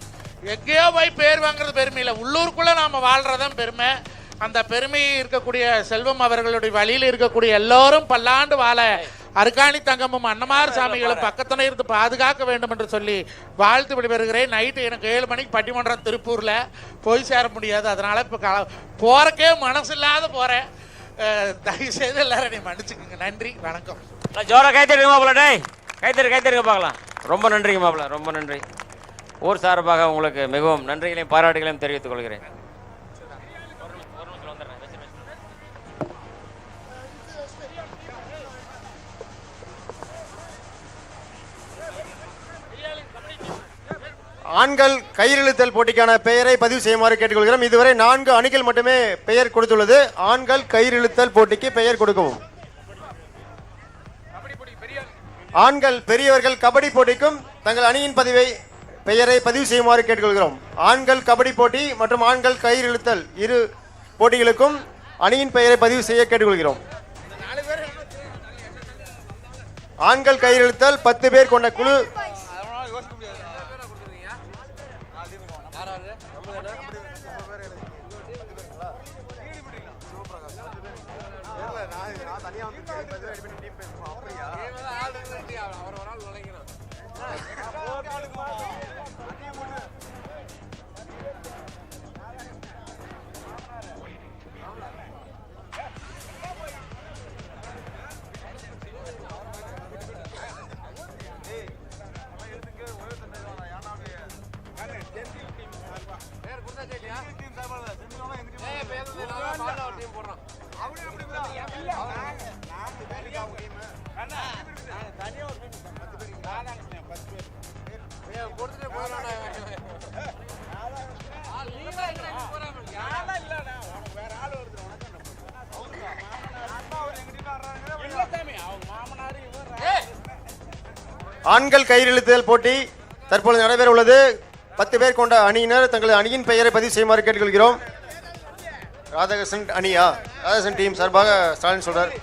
எங்கேயோ போய் பேர் வாங்குறது பெருமை இல்லை, உள்ளூருக்குள்ளே நாம் வாழ்கிறதான் பெருமை. அந்த பெருமை இருக்கக்கூடிய செல்வம் அவர்களுடைய வழியில் இருக்கக்கூடிய எல்லோரும் பல்லாண்டு வாழ அருக்காணி தங்கமும் அன்னமார் சாமிகளும் பக்கத்துல இருந்து பாதுகாக்க வேண்டும் என்று சொல்லி வாழ்த்து விடைபெறுகிறேன். நைட்டு எனக்கு 7 மணிக்கு பட்டிமன்றம் திருப்பூரில் போய் சேர முடியாது, அதனால இப்போ போறக்கே மனசு இல்லாத போகிறேன். தயவுசெய்து எல்லாரும் நீ மன்னிச்சுக்கோங்க. நன்றி, வணக்கம். ஜோரா கைத்தறிங்க மாப்பிள்ள. டேய் கைத்தறிங்க பார்க்கலாம். ரொம்ப நன்றிங்க மாப்பிள்ள, ரொம்ப நன்றி. ஊர் சார்பாக உங்களுக்கு மிகவும் நன்றிகளையும் பாராட்டுகளையும் தெரிவித்துக் கொள்கிறேன். ஆண்கள் கயிறிழுத்தல் போட்டிக்கான பெயரை பதிவு செய்யுமாறு கேட்டுக்கொள்கிறோம். இதுவரை 4 அணிகள் மட்டுமே பெயர் கொடுத்துள்ளது. ஆண்கள் கயிறிழுத்தல் போட்டிக்கு பெயர் கொடுக்கவும். ஆண்கள் பெரியவர்கள் கபடி போட்டிக்கும் தங்கள் அணியின் பெயரை பதிவு செய்யுமாறு கேட்டுக்கொள்கிறோம். ஆண்கள் கபடி போட்டி மற்றும் ஆண்கள் கயிறிழுத்தல் இரு போட்டிகளுக்கும் அணியின் பெயரை பதிவு செய்ய கேட்டுக்கொள்கிறோம். ஆண்கள் கயிறிழுத்தல் 10 பேர் கொண்ட குழு ஆண்கள் கயிறிழுத்தல் போட்டி தற்பொழுது நடைபெற உள்ளது. 10 பேர் கொண்ட அணியினர் தங்களது அணியின் பெயரை பதிவு செய்யுமாறு கேட்டுக்கொள்கிறோம். ராதாகிருஷ்ணன் அணியா? ராதாகிருஷ்ணன் டீம் சார்பாக ஸ்டாலின் சொல்றார்.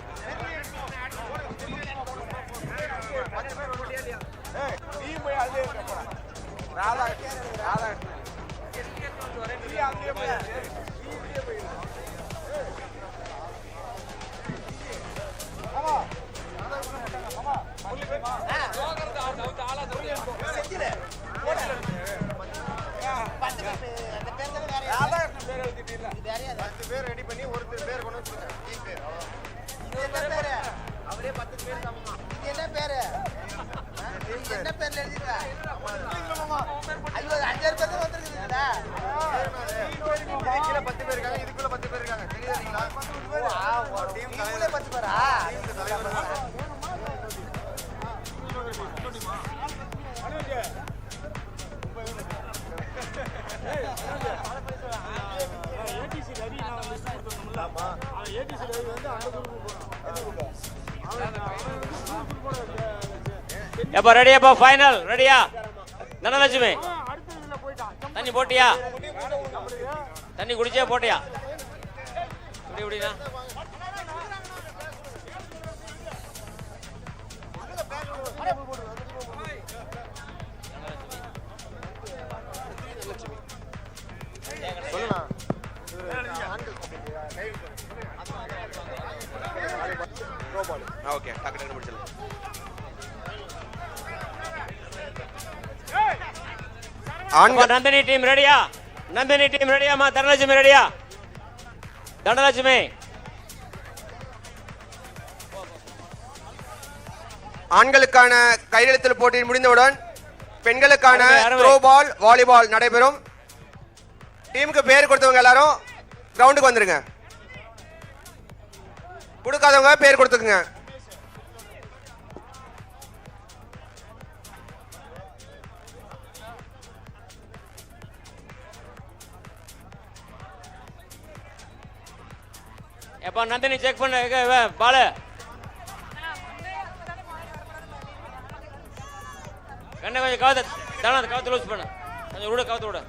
எப்ப ரெடியாப்பா? ஃபைனல் ரெடியா? தனலட்சுமி தண்ணி போட்டியா? தண்ணி குடிச்சே போட்டியா? இப்படினா ஓகே டக்கு டக்கு முடிச்சிடலாம். ஆண்கள் நந்தினி டீம் ரெடியா? நந்தினி டீம் ரெடியாமா? தனலட்சுமி ரெடியா? தனலட்சுமி ஆண்களுக்கான கயிறெழுத்தல் போட்டி முடிந்தவுடன் பெண்களுக்கான அருமை. த்ரோ பால், வாலிபால் நடைபெறும். டீமுக்கு பேர் கொடுத்தவங்க எல்லாரும் கிரவுண்டுக்கு வந்துருங்க. கொடுக்காதவங்க பேர் கொடுத்துக்குங்க. எப்பா நந்தினி செக் பண்ணு பாலு. கண்ணை கொஞ்சம் கவுத்து தனா, கவுத்து லூஸ் பண்ணு கொஞ்சம் விடு, கவுத்து விடு.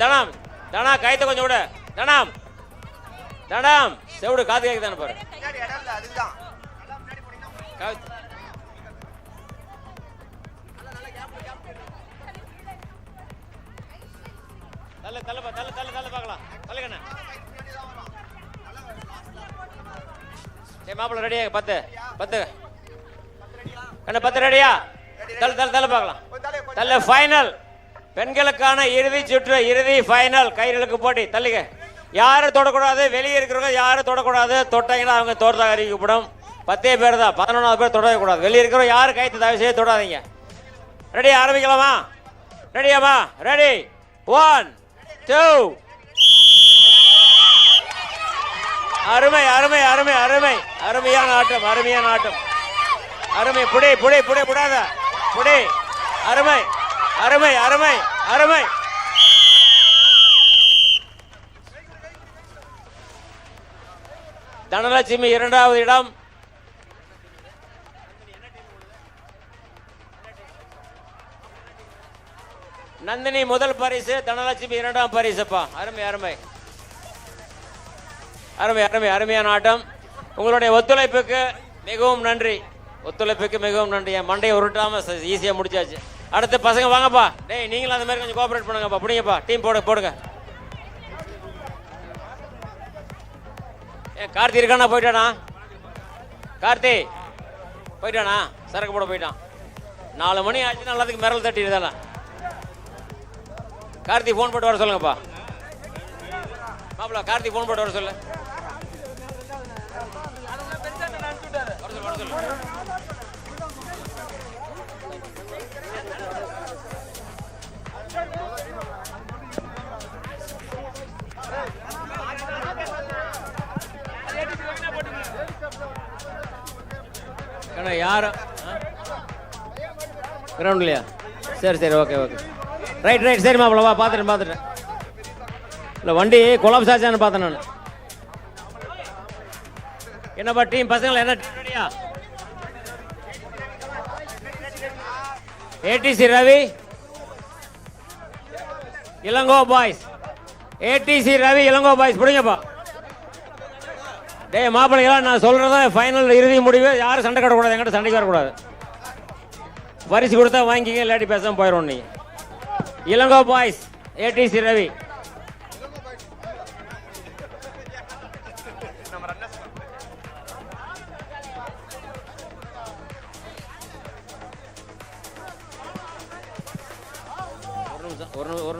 தனம் தனா கைத்த கொஞ்சம் விடு. தனம் தனம் செவிடு காத்து கேக்குதானே பாரு. கவுத்து. தள்ள தள்ள தள்ள தள்ள தள்ள பார்க்கலாம். தள்ள கண்ணா. மாப்பிள்ள ரெடியா? 10 கண்ணா 10 ரெடியா? தள்ள தள்ள தள்ள பார்க்கலாம். தள்ள ஃபைனல் பெண்களுக்கான இறுதி சுற்று, இறுதி ஃபைனல் கயிறுக்கு போட்டி. தள்ளிக்க. யாரும் தொடக்கூடாது, வெளியே இருக்கிறவங்க யாரும் தொடக்கூடாது. தொட்டாங்கன்னா அவங்க தோற்றதாக அறிவிக்கப்படும். 10 பேர் தான், 11வது பேர் தொடவே கூடாது. வெளியே இருக்கிறவங்க யாரும் கைத்து தயவு செய்து தொடாதீங்க. ரெடி? ஆரம்பிக்கலாமா? ரெடியாமா? ரெடி 1 2. அருமை அருமை அருமை அருமை அருமையான ஆட்டம், அருமையான ஆட்டம். அருமை. புடி புடி புடி புடாத புடி. அருமை அருமை அருமை அருமை. தனலட்சுமி 2வது இடம். நந்தினி முதல் பரிசு, தனலட்சுமி 2ஆம் பரிசுப்பா. அருமை அருமை அருமை அருமை அருமையான ஆட்டம். உங்களுடைய ஒத்துழைப்புக்கு மிகவும் நன்றி. ஒத்துழைப்புக்கு மிகவும் நன்றி. என் மண்டையை உருட்டாம ஈஸியா முடிச்சாச்சு. அடுத்து பசங்க வாங்கப்பா. டேய் நீங்களும் அந்த மாதிரி கொஞ்சம் கோஆபரேட் பண்ணுங்கப்பா. பிடிங்கப்பா. டீம் போடுங்க. ஏன் கார்த்தி இருக்கானா? போயிட்டானா? கார்த்தி போயிட்டானா? சரக்கு போட போயிட்டான். 4 மணி ஆச்சு, நல்லதுக்கு மிரல் தட்டிடுதானா? கார்த்தி போன் போட்டு வர சொல்லுங்கப்பா. மாப்பிள கார்த்தி போன் போட்டு வர சொல்லு. யாரு கிரவுண்ட்லையா? சரி சரி ஓகே ஓகே ரைட் ரைட். சரி மாப்பிள வா, பார்த்துட்டேன். இல்லை வண்டி கொலாப்ஸ் ஆச்சான்னு பார்த்தேன் நான். என்னப்பா டீம் பசங்களா? என்ன டீம் ரெடியா? ADC Ravi, Ilango boys. ADC Ravi, Ilango boys பிடிங்கப்பா. டேய் மாப்பிள்ளைங்களா, நான் சொல்றதா ஃபைனல் இறுதி முடிவு. யாரும் சண்டை கட்டக்கூடாது, என்கிட்ட சண்டைக்கு வரக்கூடாது. பரிசு கொடுத்தா வாங்கிக்கிங்க, இல்லாட்டி பேசாமல் போயிடும். நீங்க இளங்கோ பாய்ஸ், ஏடிசி ரவி. ஒரு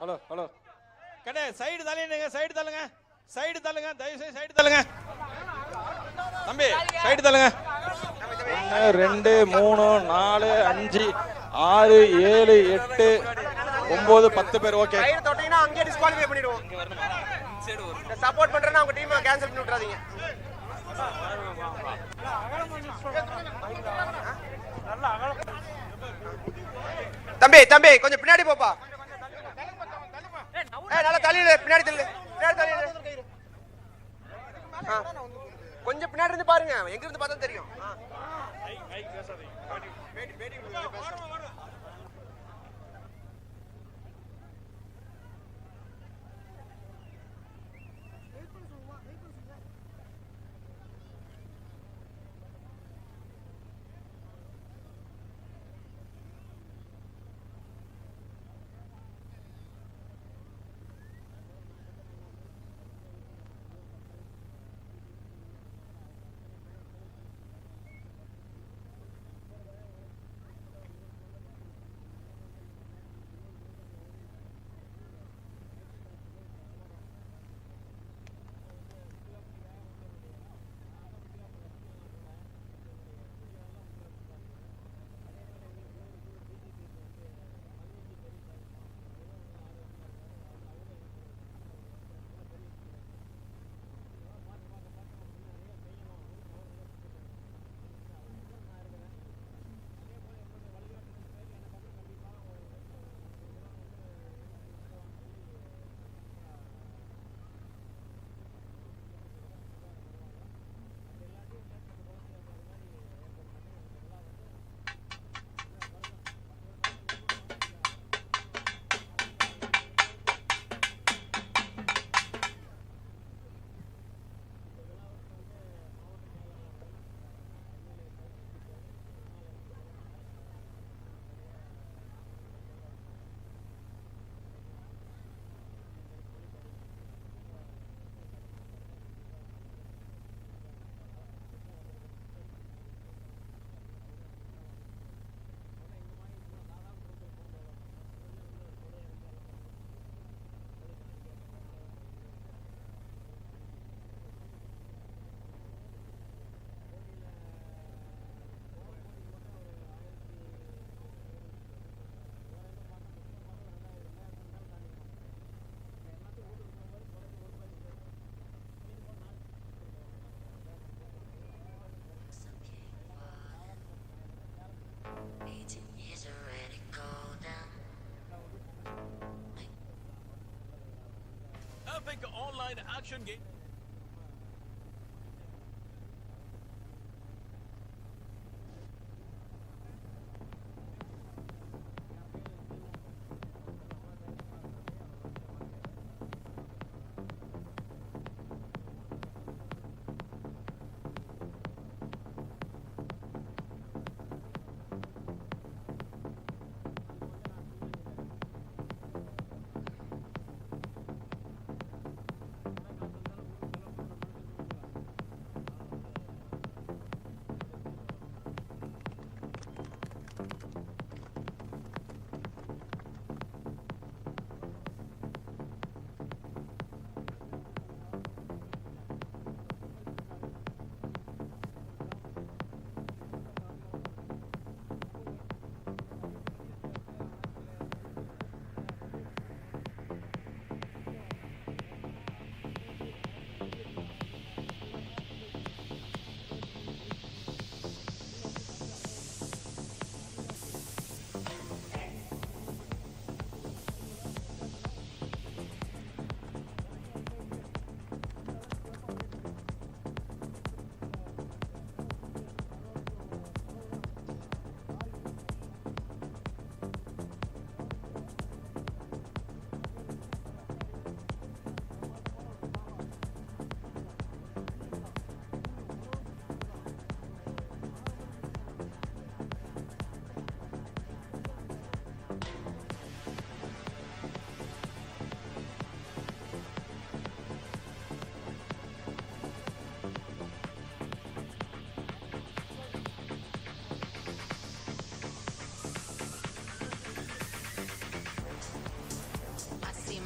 ஹலோ ஹலோ கடை சைடு தள்ளிடுங்க, சைடு தள்ளுங்க, சைடு தள்ளுங்க, தயவு செய்து சைடு தள்ளுங்க தம்பி, சைடு தள்ளுங்க. 1 2 3 4 5 6 7 8 9 10 பேர். ஓகே, கயிறு தொட்டீங்கன்னா அங்கேயே டிஸ்குவாலிஃபை பண்ணிடுவோம். சப்போர்ட் பண்றேன்னா உங்க டீமை கேன்சல் பண்ணி விட்டுறாதீங்க. தம்பி தம்பி கொஞ்சம் பின்னாடி போப்பா. நல்லா தள்ளிடு, பின்னாடி தள்ளு, பின்னாடி தள்ளிடு. கொஞ்சம் பின்னாடி இருந்து பாருங்க, எங்க இருந்து பார்த்தா தெரியும். Epic online action game.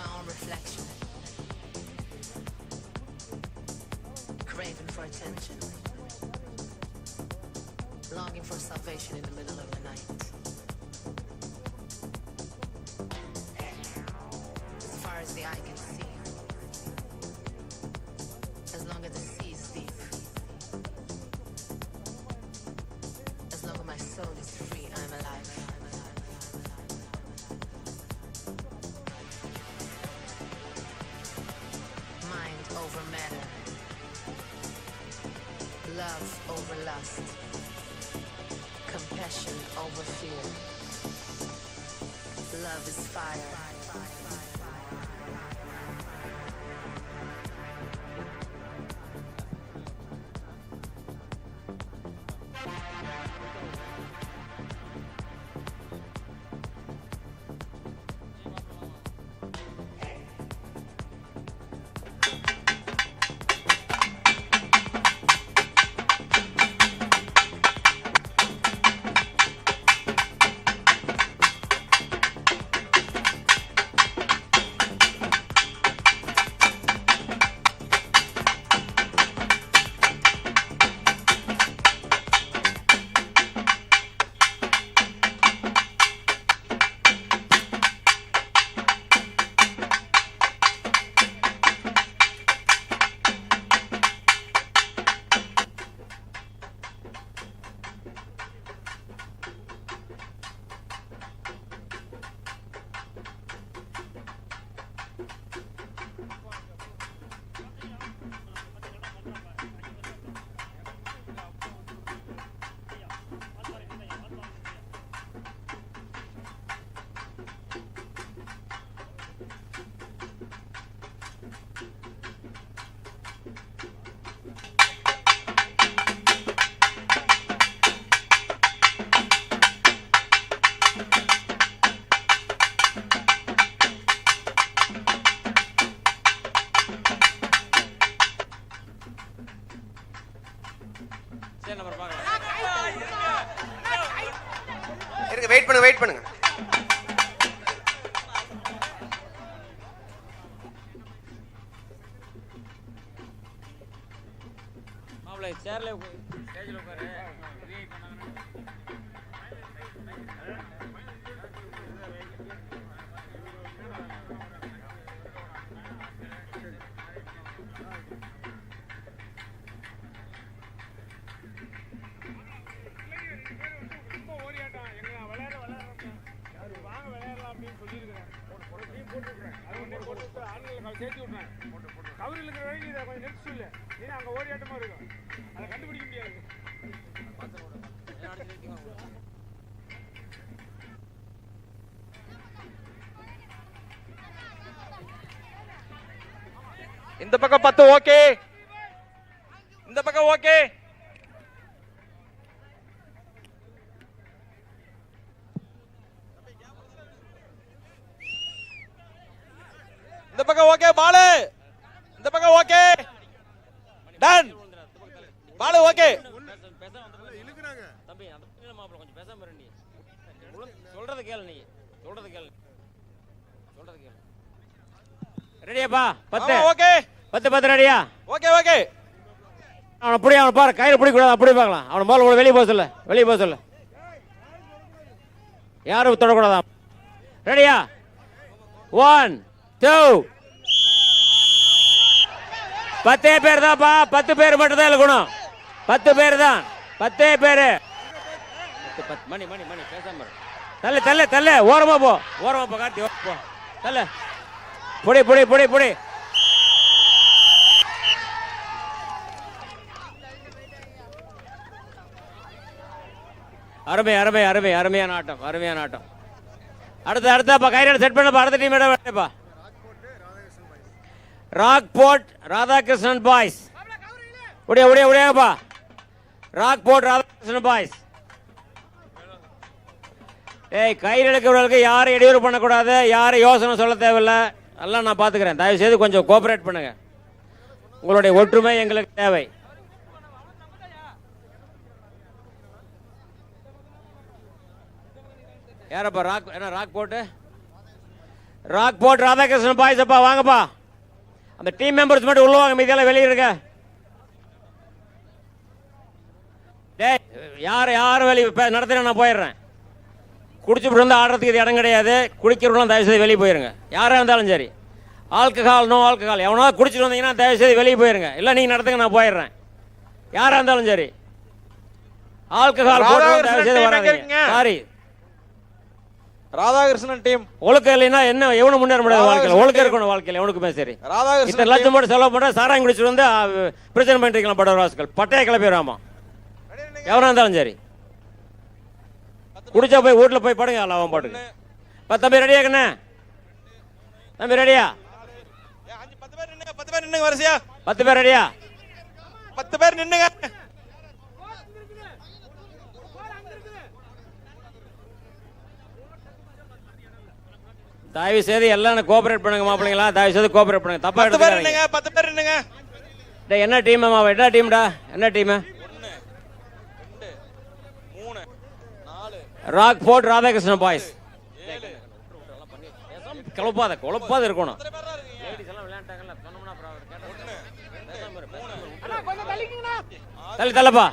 my own reflection, craving for attention, longing for salvation in the middle of the night. As far as the eye can see, as long as the sea is deep, as long as my soul is free, I'm alive. Mind over matter, love over lust, compassion over fear. Love is fire. சரி number பார்க்கலாம். இருங்க, wait பண்ணுங்க. மாப்பிள்ளை சேர்ல ஸ்டேஜில் உட்காரு. இந்த பக்கம் 10 ஓகே, இந்த பக்கம் ஓகே. இந்த பக்கம் ஓகே பாலு, இந்த பக்கம் ஓகே டன் பாலு ஓகே. தம்பி அந்த மாப்பிள்ளை கொஞ்சம் பேசாம இரு. நீ சொல்றது கேளு, நீ சொல்றது கேளு. ரெடியாப்பா? 10 ஓகே 10 ரெடியா? Okay okay. அவனை புடி, அவனை பாரு, கையில் பிடிக்கூடாது, அப்படி பார்க்கலாம். அவனை முதல்ல வெளியே போக சொல்லு, வெளியே போக சொல்லு, யாரும் தொடக்கூடாதா. ரெடியா? 1 2. 10 பேர் தான்ப்பா, 10 பேர் மட்டும் தான் இருக்கணும். 10 பேர் தான், 10 பேரு. மணி மணி மணி பேசாம தள்ளு தள்ளு தள்ளு, ஓரமா போ, ஓரமா போ கார்த்தி, போ தள்ளு. புடி புடி புடி புடி. அருமை அருமை அருமை, அருமையான ஆட்டம், அருமையான ஆட்டம். அடுத்தப்பா கைரேட் செட் பண்ணப்பா. அடுத்த டீம் வேணுப்பா. ராக்போர்ட் ராதாகிருஷ்ணன் பாய்ஸ். உடைய உடைய உடையாப்பா. ராக்போர்ட் ராதாகிருஷ்ணன் பாய்ஸ். ஏய், கயிறு எடுக்கிறவர்களுக்கு யாரும் இடையூறு பண்ணக்கூடாது, யாரும் யோசனை சொல்ல தேவையில்லை, எல்லாம் நான் பார்த்துக்கிறேன். தயவு செய்து கொஞ்சம் கோஆபரேட் பண்ணுங்க. உங்களுடைய ஒற்றுமை எங்களுக்கு தேவை. யாரப்பா ராக், என்ன ராக் போட்டு ராக்போர்ட் ராதாகிருஷ்ணன் பாய்ஸ் அப்பா வாங்கப்பா. அந்த டீம் மெம்பர்ஸ் மட்டும் உள்ள வாங்க, மீதியெல்லாம் வெளியே இருக்க. டேய் யார் வெளியே நடத்துறேன், நான் போயிடுறேன். குடிச்சுட்டு வந்து ஆடுறதுக்கு இது இடம் கிடையாது. குடிக்கிறவங்களும் தயவுசெய்து வெளியே போயிருங்க. யாராக இருந்தாலும் சரி. Alcohol no alcohol. எவனாவது குடிச்சிட்டு வந்தீங்கன்னா தயவுசெய்து வெளியே போயிருங்க. இல்லை நீங்கள் நடத்துங்க, நான் போயிடுறேன். யாராக இருந்தாலும் சரி. ஆல்கஹால் போட்டு தயவுசெய்து வராதீங்க. சாரி ராதாகிருஷ்ணன் டீம் ஒழுக்கம் இல்லைன்னா என்ன எவனும் முன்னேற முடியாது வாழ்க்கையில். ஒழுக்கம் இருக்கணும் வாழ்க்கையில் எவனுக்குமே சரி. இத்தனை லட்சம் போட்டு செலவு பண்ணுற சாராயம் குடிச்சிட்டு வந்து பிரச்சனை பண்ணிட்டு இருக்கலாம். பட ராசுகள் பட்டையை கிளப்பிடுறாமா. எவனாக இருந்தாலும் சரி. குடிச்சா போய் வீட்டில் போய் படுங்க. அவன் பாட்டுக்கு. தம்பி ரெடியா கண்ணே? தம்பி ரெடியா? 10 பேர் நின்னுங்க வரிசையா. 10 பேர் ரெடியா? 10 பேர் நின்னுங்க. தயவு செய்து எல்லாம் கோஆபரேட் பண்ணுங்க மாப்பிள்ளைங்களா. தயவு செய்து கோஆபரேட் பண்ணுங்க. தப்பா 10 பேர் நின்னுங்க. 10 பேர் நின்னுங்க. டேய் என்ன டீம் மாமா? என்ன டீம்டா? என்ன டீம்? 1 2 3 4 ராக்போர்ட் ராதாகிருஷ்ணன் பாய்ஸ். குழப்பாத இருக்கணும். தள்ளப்பா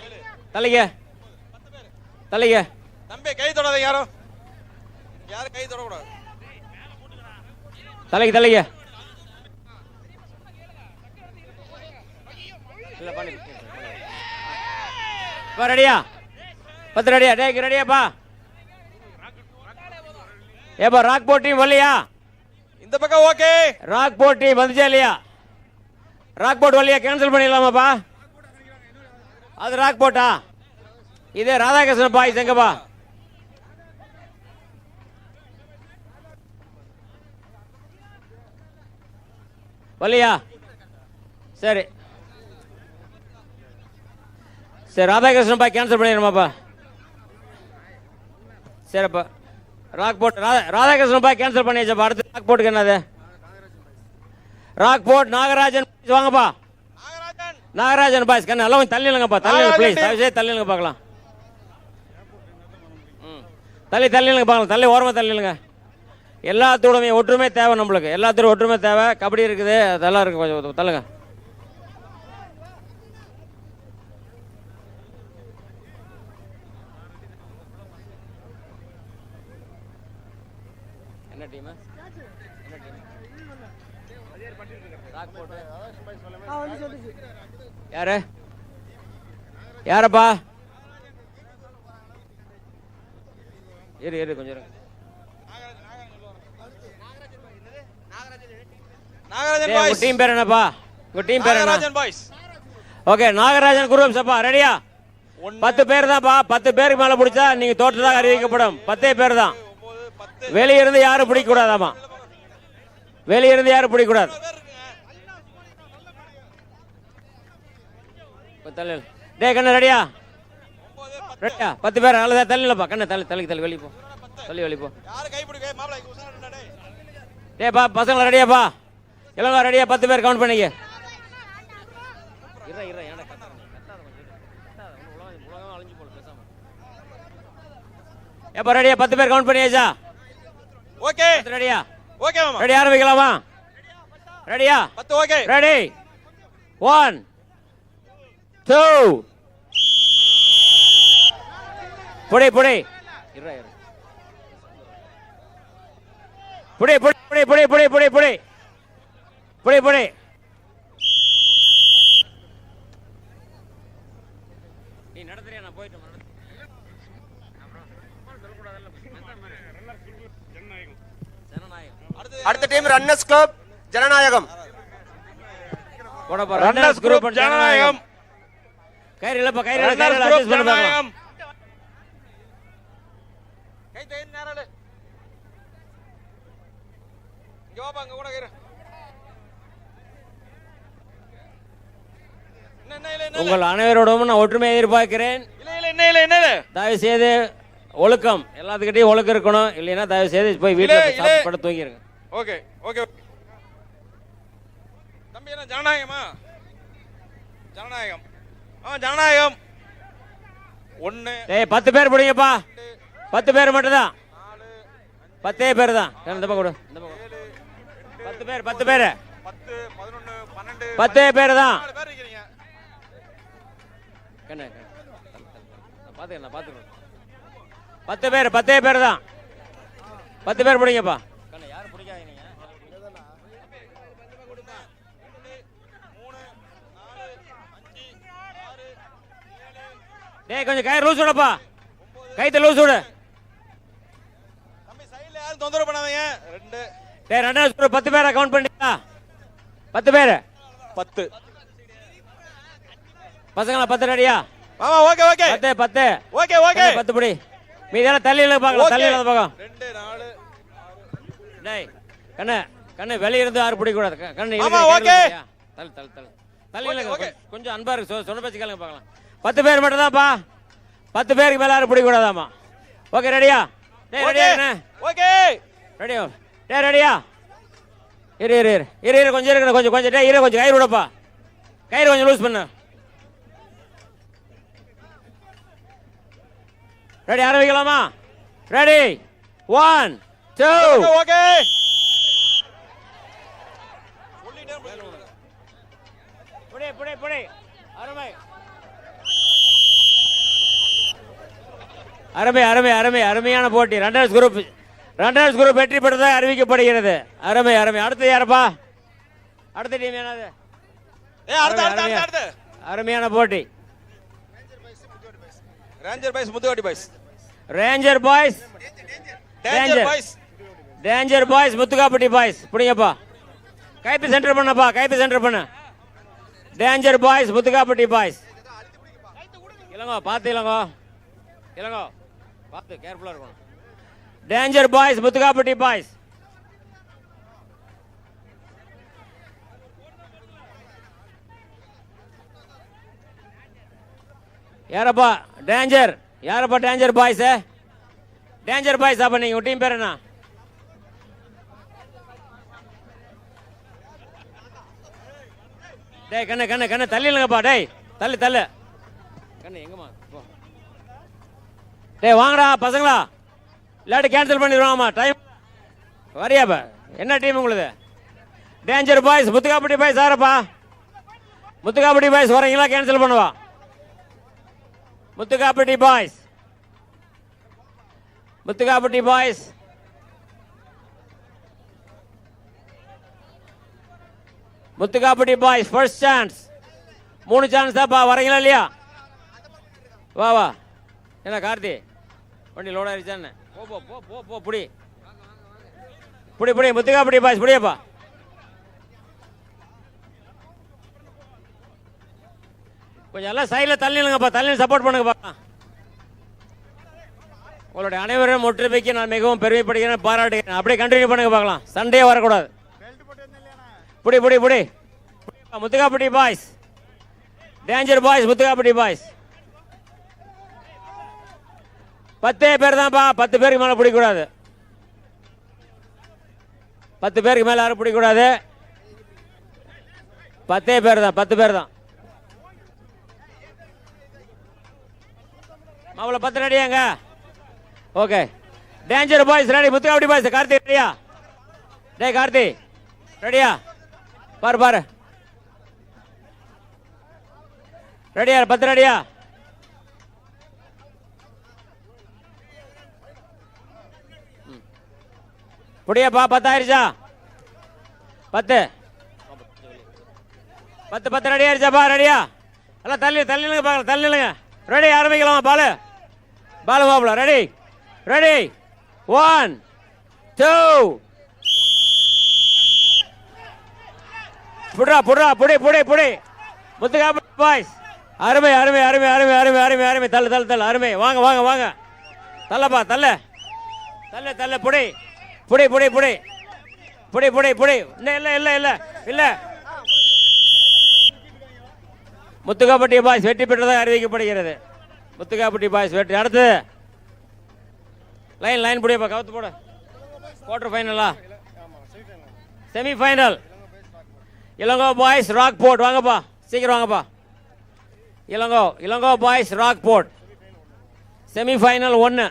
தள்ளிங்க. தம்பி கை தொடாத. யாரும் கை தொடக்கூடாது. தள்ளிங்க. ரெடியா? 10 ரெடியா? டேய் ரெடியாப்பா? ஏப்பா ராக்போர்ட் டீம் வரலையா? இந்த பக்கம் ஓகே. ராக்போர்ட் டீம் வந்துச்சா இல்லையா? ராக்போர்ட் வரலையா? கேன்சல் பண்ணிடலாமாப்பா? அது ராக்போர்ட்டா? இதே ராதாகிருஷ்ணன் பாய்ஸ் எங்கப்பா? வரலையா? சரி ராதாகிருஷ்ணன் பாய் கேன்சல் பண்ணிடுமாப்பா. சரிப்பா ராக்போர்ட் ராதாகிருஷ்ணன் பாய் கேன்சல் பண்ணியாச்சப்பா. அடுத்து ராக்போர்ட்டுக்கு என்னது? ராக்போர்ட் நாகராஜன் வாங்கப்பா. நாகராஜன் பாய்ஸ் கண்ணு எல்லாம் கொஞ்சம் தள்ளிடுங்கப்பா. தள்ளிடுங்க ப்ளீஸ். தயவுசெய்து தள்ளிடுங்க பார்க்கலாம். தள்ளிடுங்க பார்க்கலாம். தள்ளி ஓரமாக தள்ளிடுங்க. எல்லாத்தோடமே ஒற்றுமை தேவை நம்மளுக்கு. எல்லாத்தோட ஒற்றுமை தேவை. கபடி இருக்குது, அதெல்லாம் இருக்கு. கொஞ்சம் தள்ளுங்க. என்ன டீம்? யாரப்பா? இரு கொஞ்சம் டீம் பேர் என்னப்பா? உங்க டீம் பேர் என்ன? ஓகே நாகராஜன் குரூப்ஸ் அப்பா. ரெடியா? 10 பேர் தான்ப்பா. 10 பேருக்கு மேல பிடிச்சா நீங்க தோற்றதாக அறிவிக்கப்படும். 10 பேர் தான். வெளியிருந்து யாரும் பிடிக்க கூடாதாமா. வெளியிருந்து யாரும் பிடிக்க கூடாது. டேய் கண்ணு ரெடியா? ரெடியா? 10 பேர் நல்லதா? தள்ளிலப்பா கண்ணு. தள்ளி வெளியே போ. வெளியே போ. டேப்பா பசங்களா ரெடியாப்பா? இளங்கா ரெடியா? 10 பேர் கவுண்ட் பண்ணிக்க. எப்ப ரெடியா? 10 பேர் கவுண்ட் பண்ணியாச்சா? ஓகே ரெடியா? ஓகே மாமா. ரெடி ஆரம்பிக்கலாமா? ரெடியா? 10 ஓகே. ரெடி 1 2 புடி புடி புடி புடி புடி புடி புடி புடி புடி புடி புடி நீ நடத்துறியா? நான் போயிட்டு அடுத்த டீம் ரன்னர்ஸ் கிளப் ஜனநாயகம். ரன்னர்ஸ் குரூப் ஜனநாயகம். கயிறு இல்லப்பா. கயிறு அட்ஜஸ்ட் பண்ணி பார்க்கலாம். கை தேய் நேரல. இங்க வாப்பா. அங்க கூட கயிறு. உங்கள் அனைவரோடும் நான் ஒற்றுமையை எதிர்பார்க்கிறேன். இல்ல தயவு செய்து ஒழுக்கம், எல்லாத்துக்கிட்டையும் ஒழுக்கம் இருக்கணும். இல்லைன்னா தயவு செய்து போய் வீட்டில் சாப்பிட்டு தூங்கிருங்க. Okay okay. தம்பி என்ன ஜனநாயகமா? ஜனநாயகம். ஜனநாயகம். 1 டேய் 10 பேர் பிடிங்கப்பா. 10 பேர் மட்டும் தான். 10 பேர் தான். இந்த பக்கம் கொடு. இந்த பக்கம் 10 பேர் 10 பேர் 10 11 12 10 பேர் தான் 4 பேர் இருக்கீங்க. கண்ணு பாத்துக்கிறேன் 10 பேர் 10 பேர் தான் 10 பேர் பிடிங்கப்பா. கண்ணு யாரும் பிடிக்காதீங்க நீங்க. 3 4 5 6 7 டேய் கொஞ்சம் கயிறு லூஸ் விடப்பா. கைத்த லூஸ் விடு. தம்பி சைடுல யாரும் தொந்தரவு பண்ணாதீங்க. 2 டேய் ரெண்டாவது ஸ்கூல் 10 பேரை கவுண்ட் பண்ணிட்டா. 10 பேர் 10. பசங்களா 10 ரெடியா? மாமா ஓகே ஓகே 10 10 ஓகே ஓகே 10 பிடி. மீதெல்லாம் தள்ளியில பார்க்கலாம். தள்ளியில பார்க்கலாம். 2 4 டேய் கண்ணு கண்ணு வெளிய இருந்து யாரும் பிடிக்க கூடாது. கண்ணு ஆமா, ஓகே. தள்ளு தள்ளு தள்ளு தள்ளியில கொஞ்சம் அன்பா இருக்கு. சொன்ன பேச்சு கேளுங்க பார்க்கலாம். 10 பேர் மட்டும் தான்ப்பா. 10 பேருக்கு மேல யாரும் பிடிக்க கூடாதாமா. ஓகே ரெடியா? டேய் ரெடியா கண்ணு? ஓகே ரெடியா? டேய் ரெடியா? இரு இரு இரு இரு இரு கொஞ்சம் இருக்கணும். கொஞ்சம் கொஞ்சம் டேய் இரு கொஞ்சம் கயிறு விடப்பா. கயிறு கொஞ்சம் லூஸ் பண்ணு. ரெடி ஆரம்பிக்கலாமா? ரெடி 1 2 ஓகே புடி புடி புடி. அருமை அருமை அருமை அருமை அருமையான போட்டி. ரன்னர்ஸ் குரூப் வெற்றி பெற்றதாக அறிவிக்கப்படுகிறது. அருமை அருமை. அடுத்து யாரப்பா? அடுத்த டீம் என்னது? அடுத்து அடுத்து அடுத்து அருமையான போட்டி. Ranger boys Muthukatti boys ranger boys danger boys danger boys Muthukappatti boys புடிங்கப்பா. கைப்பு சென்டர் பண்ணப்பா. கைப்பு சென்டர் பண்ணு. Danger boys Muthukappatti boys. Ilango பார்த்து இளங்கோ இளங்கோ பார்த்து கேர்ஃபுல்லா இருக்கணும். Danger boys Muthukappatti boys. யாரப்பா டேஞ்சர்? யாரப்பா டேஞ்சர் பாய்ஸ்? Danger boys. அப்ப நீங்க டீம் பேர் என்ன? டேய் கண்ணு கண்ணு கண்ணு தள்ளிலுங்கப்பா. டேய் தள்ளு தள்ளு கண்ணு எங்கம்மா போ. டேய் வாங்கடா பசங்களா. இல்லாட்டி கேன்சல் பண்ணிடுவாங்கம்மா. டைம் வரியாப்பா. என்ன டீம் உங்களுக்கு? Danger boys Muthukappatti boys. யாரப்பா? முத்துக்காப்பட்டி பாய்ஸ் வரீங்களா? கேன்சல் பண்ணுவா. Muthukkapatti boys. Muthukappatti boys. Muthukappatti boys first chance. 3 chance தான்ப்பா. வரீங்களா இல்லையா? வா வா. என்ன கார்த்தி வண்டி லோட் ஆயிடுச்சான்னு? போ போ போ போ போ புடி புடி புடி. முத்துக்காப்பட்டி பாய்ஸ் புடியப்பா. கொஞ்சம் எல்லாம் சைடில் தள்ளிடுங்கப்பா. தள்ளி சப்போர்ட் பண்ணுங்கப்பா. உங்களுடைய அனைவரும் ஒற்றுமைக்கு நான் மிகவும் பெருமைப்படுகிறேன், பாராட்டுகிறேன். அப்படியே கண்டினியூ பண்ணுங்க பார்க்கலாம். சண்டே வரக்கூடாது. புடி புடி புடி. Muthukkapatti boys danger boys Muthukappatti boys. 10 பேர் தான்ப்பா. 10 பேருக்கு மேலே பிடிக்கூடாது. 10 பேருக்கு மேலே யாரும் பிடிக்கூடாது. 10 பேர் தான். 10 பேர் தான். மாவுல 10 ரெடியாங்க? Okay. Danger boys ready. Muthukappatti boys. Karthi ரெடியா? டேய் கார்த்தி ரெடியா? பாரு பாரு ரெடியா? 10 ரெடியா? புடியாப்பா. 10 ஆயிருச்சா? 10 10 10 ரெடி ஆயிருச்சாப்பா? ரெடியா? எல்லாம் தள்ளி தள்ளிலுங்க பார்க்கலாம். தள்ளிலுங்க. ரெடி ஆரம்பிக்கலாமா? பாலு பாலு பாபுல ரெடி ரெடி 1 2 புடுறா புடுறா புடி புடி புடி. முத்துக்காப்பட்டி பாய்ஸ். அருமை அருமை அருமை அருமை அருமை அருமை அருமை. தள்ளு தள்ளு தள்ளு. அருமை. வாங்க வாங்க வாங்க. தள்ளப்பா தள்ள தள்ள தள்ள. புடி புடி புடி புடி புடி புடி புடி. இல்லை இல்லை இல்லை இல்லை இல்லை. முத்துக்காப்பட்டி பாய்ஸ் வெற்றி பெற்றதாக அறிவிக்கப்படுகிறது. முத்துக்காப்பட்டி பாய்ஸ் வெற்றி. அடுத்து லைன் லைன் புடியப்பா. கவுத்து போட. குவார்டர் ஃபைனலா? Semi final. Ilango boys Rock Fort. வாங்கப்பா சீக்கிரம் வாங்கப்பா. Ilango boys Rock Fort semi final 1.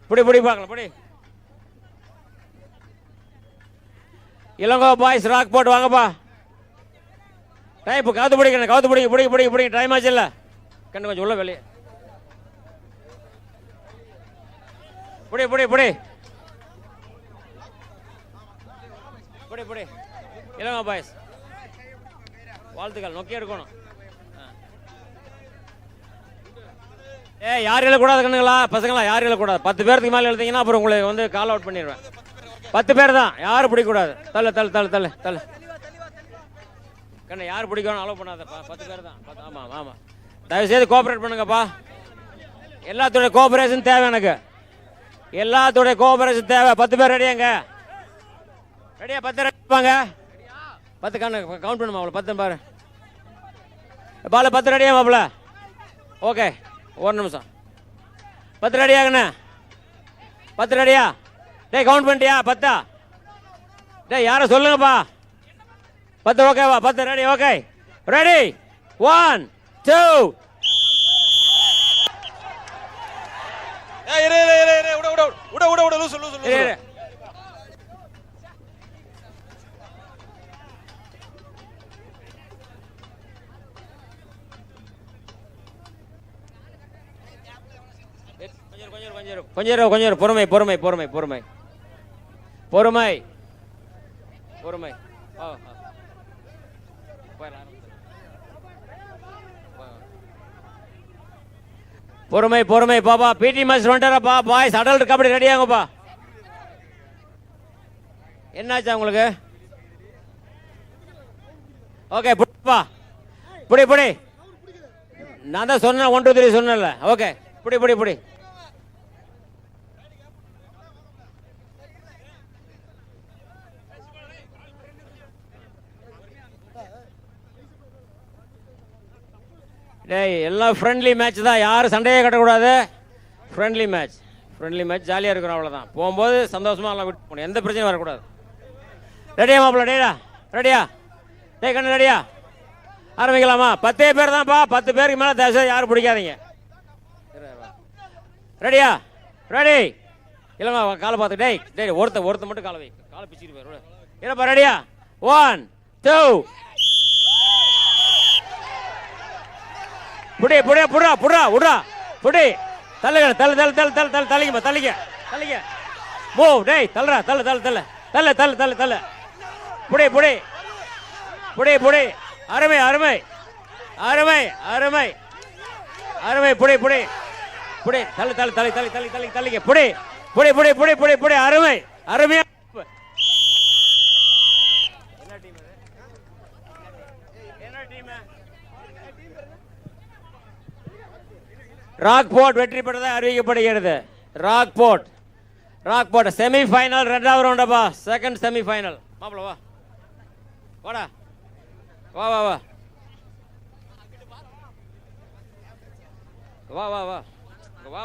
புடி புடி பார்க்கலாம். புடி இளங்கோ பாய்ஸ் ராக் போட்டு வாங்கப்பா. டைம் கவுத்து பிடிக்கணும், கவுத்து பிடிங்க டைம் ஆச்சு இல்லை கண்ணு கொஞ்சம் உள்ள வெளியே புடி இளங்கோ பாய்ஸ் வாழ்த்துக்கள். நோக்கி எடுக்கணும். யாரும் எழுதக்கூடாது கண்ணுங்களா பசங்களா, யாரும் எழுதக்கூடாது. 10 பேருக்கு மேலே எழுதிங்கன்னா அப்புறம் உங்களை வந்து கால் அவுட் பண்ணிடுவேன். 10 பேர் தான், யாரும் பிடிக்கக்கூடாது. தள்ளு கண்ணு, யார் பிடிக்கணும் அலோவ் பண்ணாதப்பா. 10 பேர் தான். ஆமாம் தயவுசெய்து கோஆப்ரேட் பண்ணுங்கப்பா. எல்லாத்தோடைய கோஆபரேஷன் தேவை எனக்கு, எல்லாத்தோடைய கோஆபரேஷன் தேவை. 10 பேர் ரெடியாங்க? ரெடியா? 10 ரெடிப்பாங்க. 10 கண்ணு கவுண்ட் பண்ணுமா அவ்வளோ? 10 பாரு பால. 10 ரெடியா மாப்பிள்ள? ஓகே, ஒரு நிமிஷம். 10 ரெடியாங்கண்ணே? 10 ரெடியா? டேய் கவுண்ட் பண்ணிட்டியா? 10 டேய் யாரை சொல்லுங்கப்பா. 10 ஓகேவா? 10 ரெடி? Okay ready. 1 2 கொஞ்சம் பொறுமை. பொறுமை பாப்பா. பிடி மாஸ்டர் வந்துட்டாரப்பா. பாய்ஸ் அடல்ட் கபடி ரெடியாங்கப்பா. என்னாச்சா உங்களுக்கு? ஓகே புடிப்பா. புடி நான் தான் சொன்னேன் 1 2 3 சொன்னேன்ல. ஓகே புடி டேய் எல்லாம் ஃப்ரெண்ட்லி மேட்ச் தான், யாரும் சண்டையே கட்டக்கூடாது. ஃப்ரெண்ட்லி மேட்ச் ஜாலியாக இருக்கணும், அவ்வளோதான். போகும்போது சந்தோஷமாக எல்லாம் விட்டு போகணும், எந்த பிரச்சனையும் வரக்கூடாது. ரெடியா மாப்பிள்ள? ரெடியா? டேய் கண்ணு ரெடியா? ஆரம்பிக்கலாமா? 10 பேர் தான்ப்பா. 10 பேருக்கு மேலே தயவுசெய்து யாரும் பிடிக்காதீங்க. ரெடியா? ரெடி. இல்லைங்க காலை பார்த்து. டேய் ஒருத்த மட்டும் காலை வை, காலை பிச்சுக்கிட்டு போயிரு. என்னப்பா ரெடியா? 1 2 புடி. தள்ளிக்க. மூவ். டேய் தள்ளுடா. தள்ளு. புடி. அருமை. புடி. தள்ளிக்க. புடி. அருமையா. ராக்போர்ட் வெற்றி பெற்றதாக அறிவிக்கப்படுகிறது. ராக்போர்ட் செமி ஃபைனல் 2வது ரவுண்டப்பா. Second semi final. மாப்பிள வா, வாடா, வா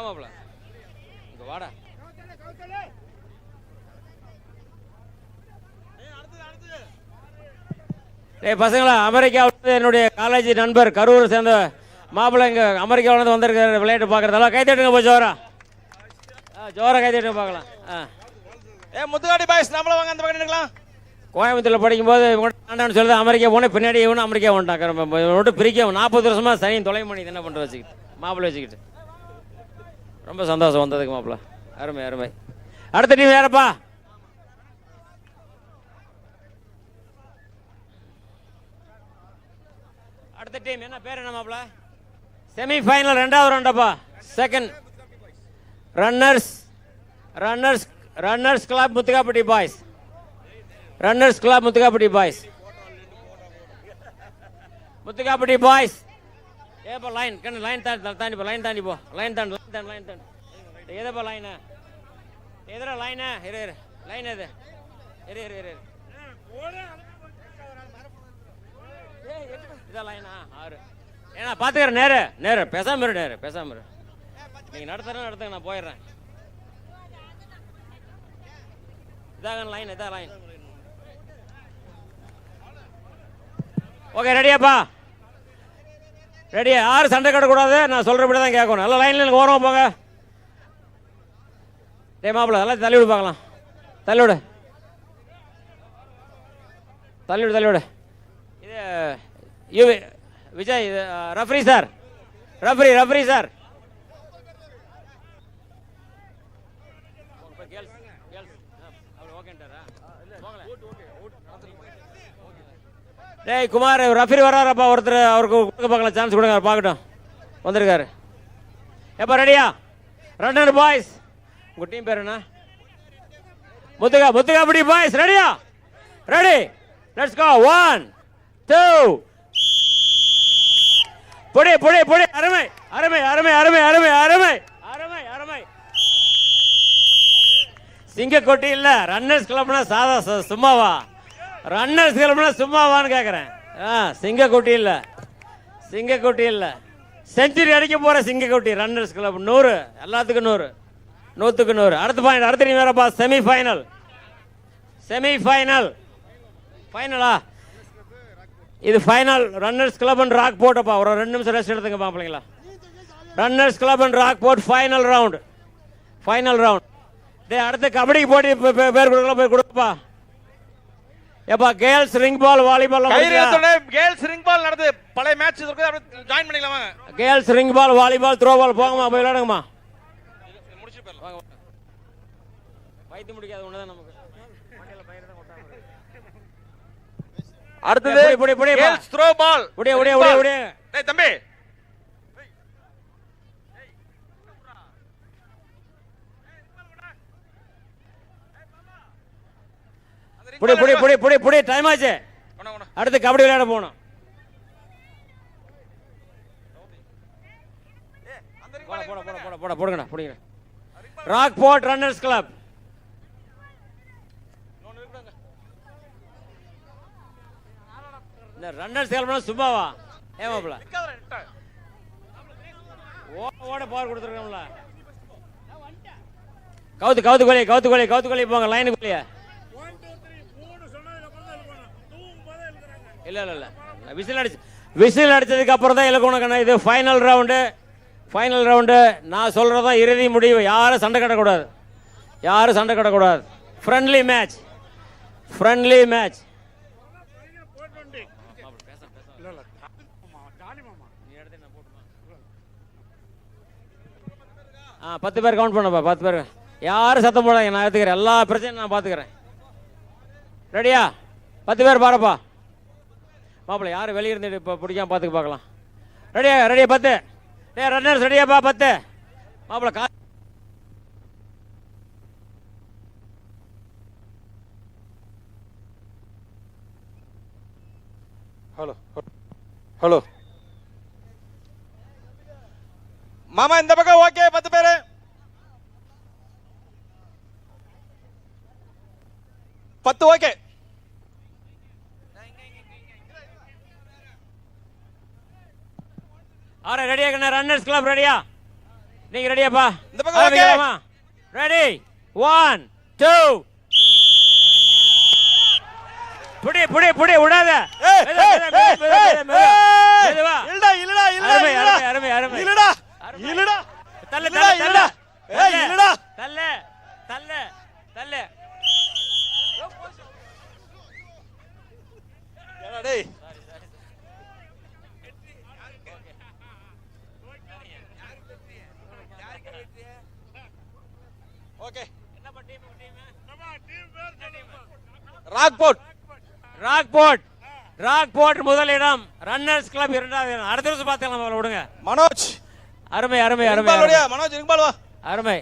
மாப்பிள, இங்க வாடா. டேய் பசங்களா, அமெரிக்காவில் என்னுடைய காலேஜ் நண்பர் கரூர் சேர்ந்த மாப்பிள்ளை இங்கே அமெரிக்காவிலேருந்து வந்திருக்கிற விளையாட்டு பார்க்குறதெல்லாம் கை தட்டுங்க போய் ஜோரா கை தட்டுங்க பார்க்கலாம். முத்துக்காடி பாய்ஸ் நம்மள வாங்க அந்த பக்கம் நிக்கலாம். கோயம்புத்தூரில் படிக்கும்போது ஆண்டான்னு சொல்லுது அமெரிக்கா போனேன், பின்னாடி இவனும் அமெரிக்கா வந்துட்டான். மட்டும் பிரிக்க 40 வருஷமாக சனியும் தொலை பண்ணி என்ன பண்ணுற வச்சுக்கிட்டு மாப்பிள்ளை வச்சுக்கிட்டு. ரொம்ப சந்தோஷம் வந்ததுக்கு மாப்பிள்ளை. அருமை. அடுத்த டீம் வேறப்பா. அடுத்த டீம் என்ன பேர்? என்ன மாப்பிள்ளை? செமி ஃபைனல் 2வது ரவுண்டப்பா. Second runners club Muthukappatti boys. Muthukappatti boys. ஏப்பா லைன் கண்ணு, லைன் தாண்டி போ. லைன் தாண்டி எதப்பா லைனு? எதிர லைனு? இரு லைன் எது? இரு இதான் லைனா? 6. ஏன்னா பார்த்துக்கிறேன். நேரு பேசாம இரு. நீங்கள் நடத்துங்க, நான் போயிடுறேன். இதான் லைன். ஓகே ரெடியாப்பா? ரெடியா? யாரும் சண்டை கட்டக்கூடாது, நான் சொல்கிறபடி தான் கேட்கணும். நல்லா லைனில் எனக்கு ஓரமாக போங்க. டே மாப்பிள்ள நல்லா தள்ளி விடு பார்க்கலாம். தள்ளி விடு. தள்ளிவிடு தள்ளிவிடு. இது you Vijay referee sir, referee sir. டேய் குமார், ரெஃப்ரி வர்றாரப்பா ஒருத்தர், அவருக்கு கொடுக்க பார்க்கலாம், சான்ஸ் கொடுங்க, அவர் பார்க்கட்டும். வந்திருக்காரு. எப்போ ரெடியா? Runner boys. உங்கள் டீம் பேர் என்ன? முத்துகா அப்படி பாய்ஸ். ரெடியா? Ready, let's go. 1 2 புடி. அருமை. சிங்கக்கொட்டி இல்ல, ரன்னர்ஸ் கிளப்னா சாதா சும்மாவா? ரன்னர்ஸ் கிளப்னா சும்மாவான்னு கேட்குறேன். சிங்கக்கொட்டி இல்ல, செஞ்சுரி அடிக்க போற சிங்கக்கொட்டி. ரன்னர்ஸ் கிளப் 100, எல்லாத்துக்கும் 100, 100க்கு 100. அடுத்த பாயிண்ட், அடுத்த நீ வேறப்பா. ஃபைனலா? இது final. Runners club and Rock போட்டப்பா. ஒரு 2 நிமிஷம் ரெஸ்ட் எடுத்துங்க பாப்பீங்களா? Runners club and Rock Fort final round. டேய் அடுத்து கபடி போட்டி பேர் போய் கொடுப்பா. ஏப்பா girls ring ball, volleyball girls ring ball நடந்து பழைய மேட்ச் இருக்கு, அப்படியே ஜாயின் பண்ணிக்கலாமா? Girls ring ball, volleyball, throw ball போங்கம்மா, போய் விளையாடுங்கம்மா. முடிச்சு போயிடலாம். வைத்து முடிக்காது ஒண்ணுதான் நமக்கு. அடுத்தது புடி கேர்ள்ஸ் த்ரோ பால். புடி. டேய் தம்பி, புடி. டைம் ஆச்சு. அடுத்து கபடி விளையாட போகணும். போடுங்கடா. Rock Fort runners club. இந்த ரன்னர்ஸ் கிளப்னா சும்மாவா? ஏமாப்ல ஓட பவர் கொடுத்துருக்கோம்ல. கவுத்து கோலி போங்க லைனுக்குள்ளே. இல்ல விசில் அடிச்சதுக்கு அப்புறம் தான் இலக்கணும் கண்ணா. இது ஃபைனல் ரவுண்டு. நான் சொல்றதா இறுதி முடிவு. யாரும் சண்டை கட்டக்கூடாது. Friendly match. ஆ 10 பேர் கவுண்ட் பண்ணப்பா. 10 பேர். யாரும் சத்தம் போடாங்க, நான் எடுத்துக்கிறேன். எல்லா பிரச்சனையும் நான் பார்த்துக்கிறேன். ரெடியா? 10 பேர் பாருப்பா. மாப்பிள்ள யாரும் வெளியிருந்து இப்போ பிடிக்காம பார்த்துக்க பார்க்கலாம். ரெடியா? 10. ரன்னர்ஸ் ரெடியாப்பா? 10. மாப்பிள்ள ஹலோ மாமா, இந்த பக்கம் ஓகே. 10 பேரு. ஓகே. ஆரே ரெடியா கண்ணா? ரன்னர்ஸ் கிளப் ரெடியா? நீங்க ரெடியாப்பா? இந்த பக்கம் ஓகே. ரெடி 1 2 புடி விடாத. தள்ளு. ஓகே. ராக் போர்ட் முதலிடம், ரன்னர்ஸ் கிளப் 2வது இடம். அடுத்த வருஷம் பார்த்துக்கலாம். விடுங்க மனோஜ். அருமை மனோஜ் ரிங் பால் வா. அருமை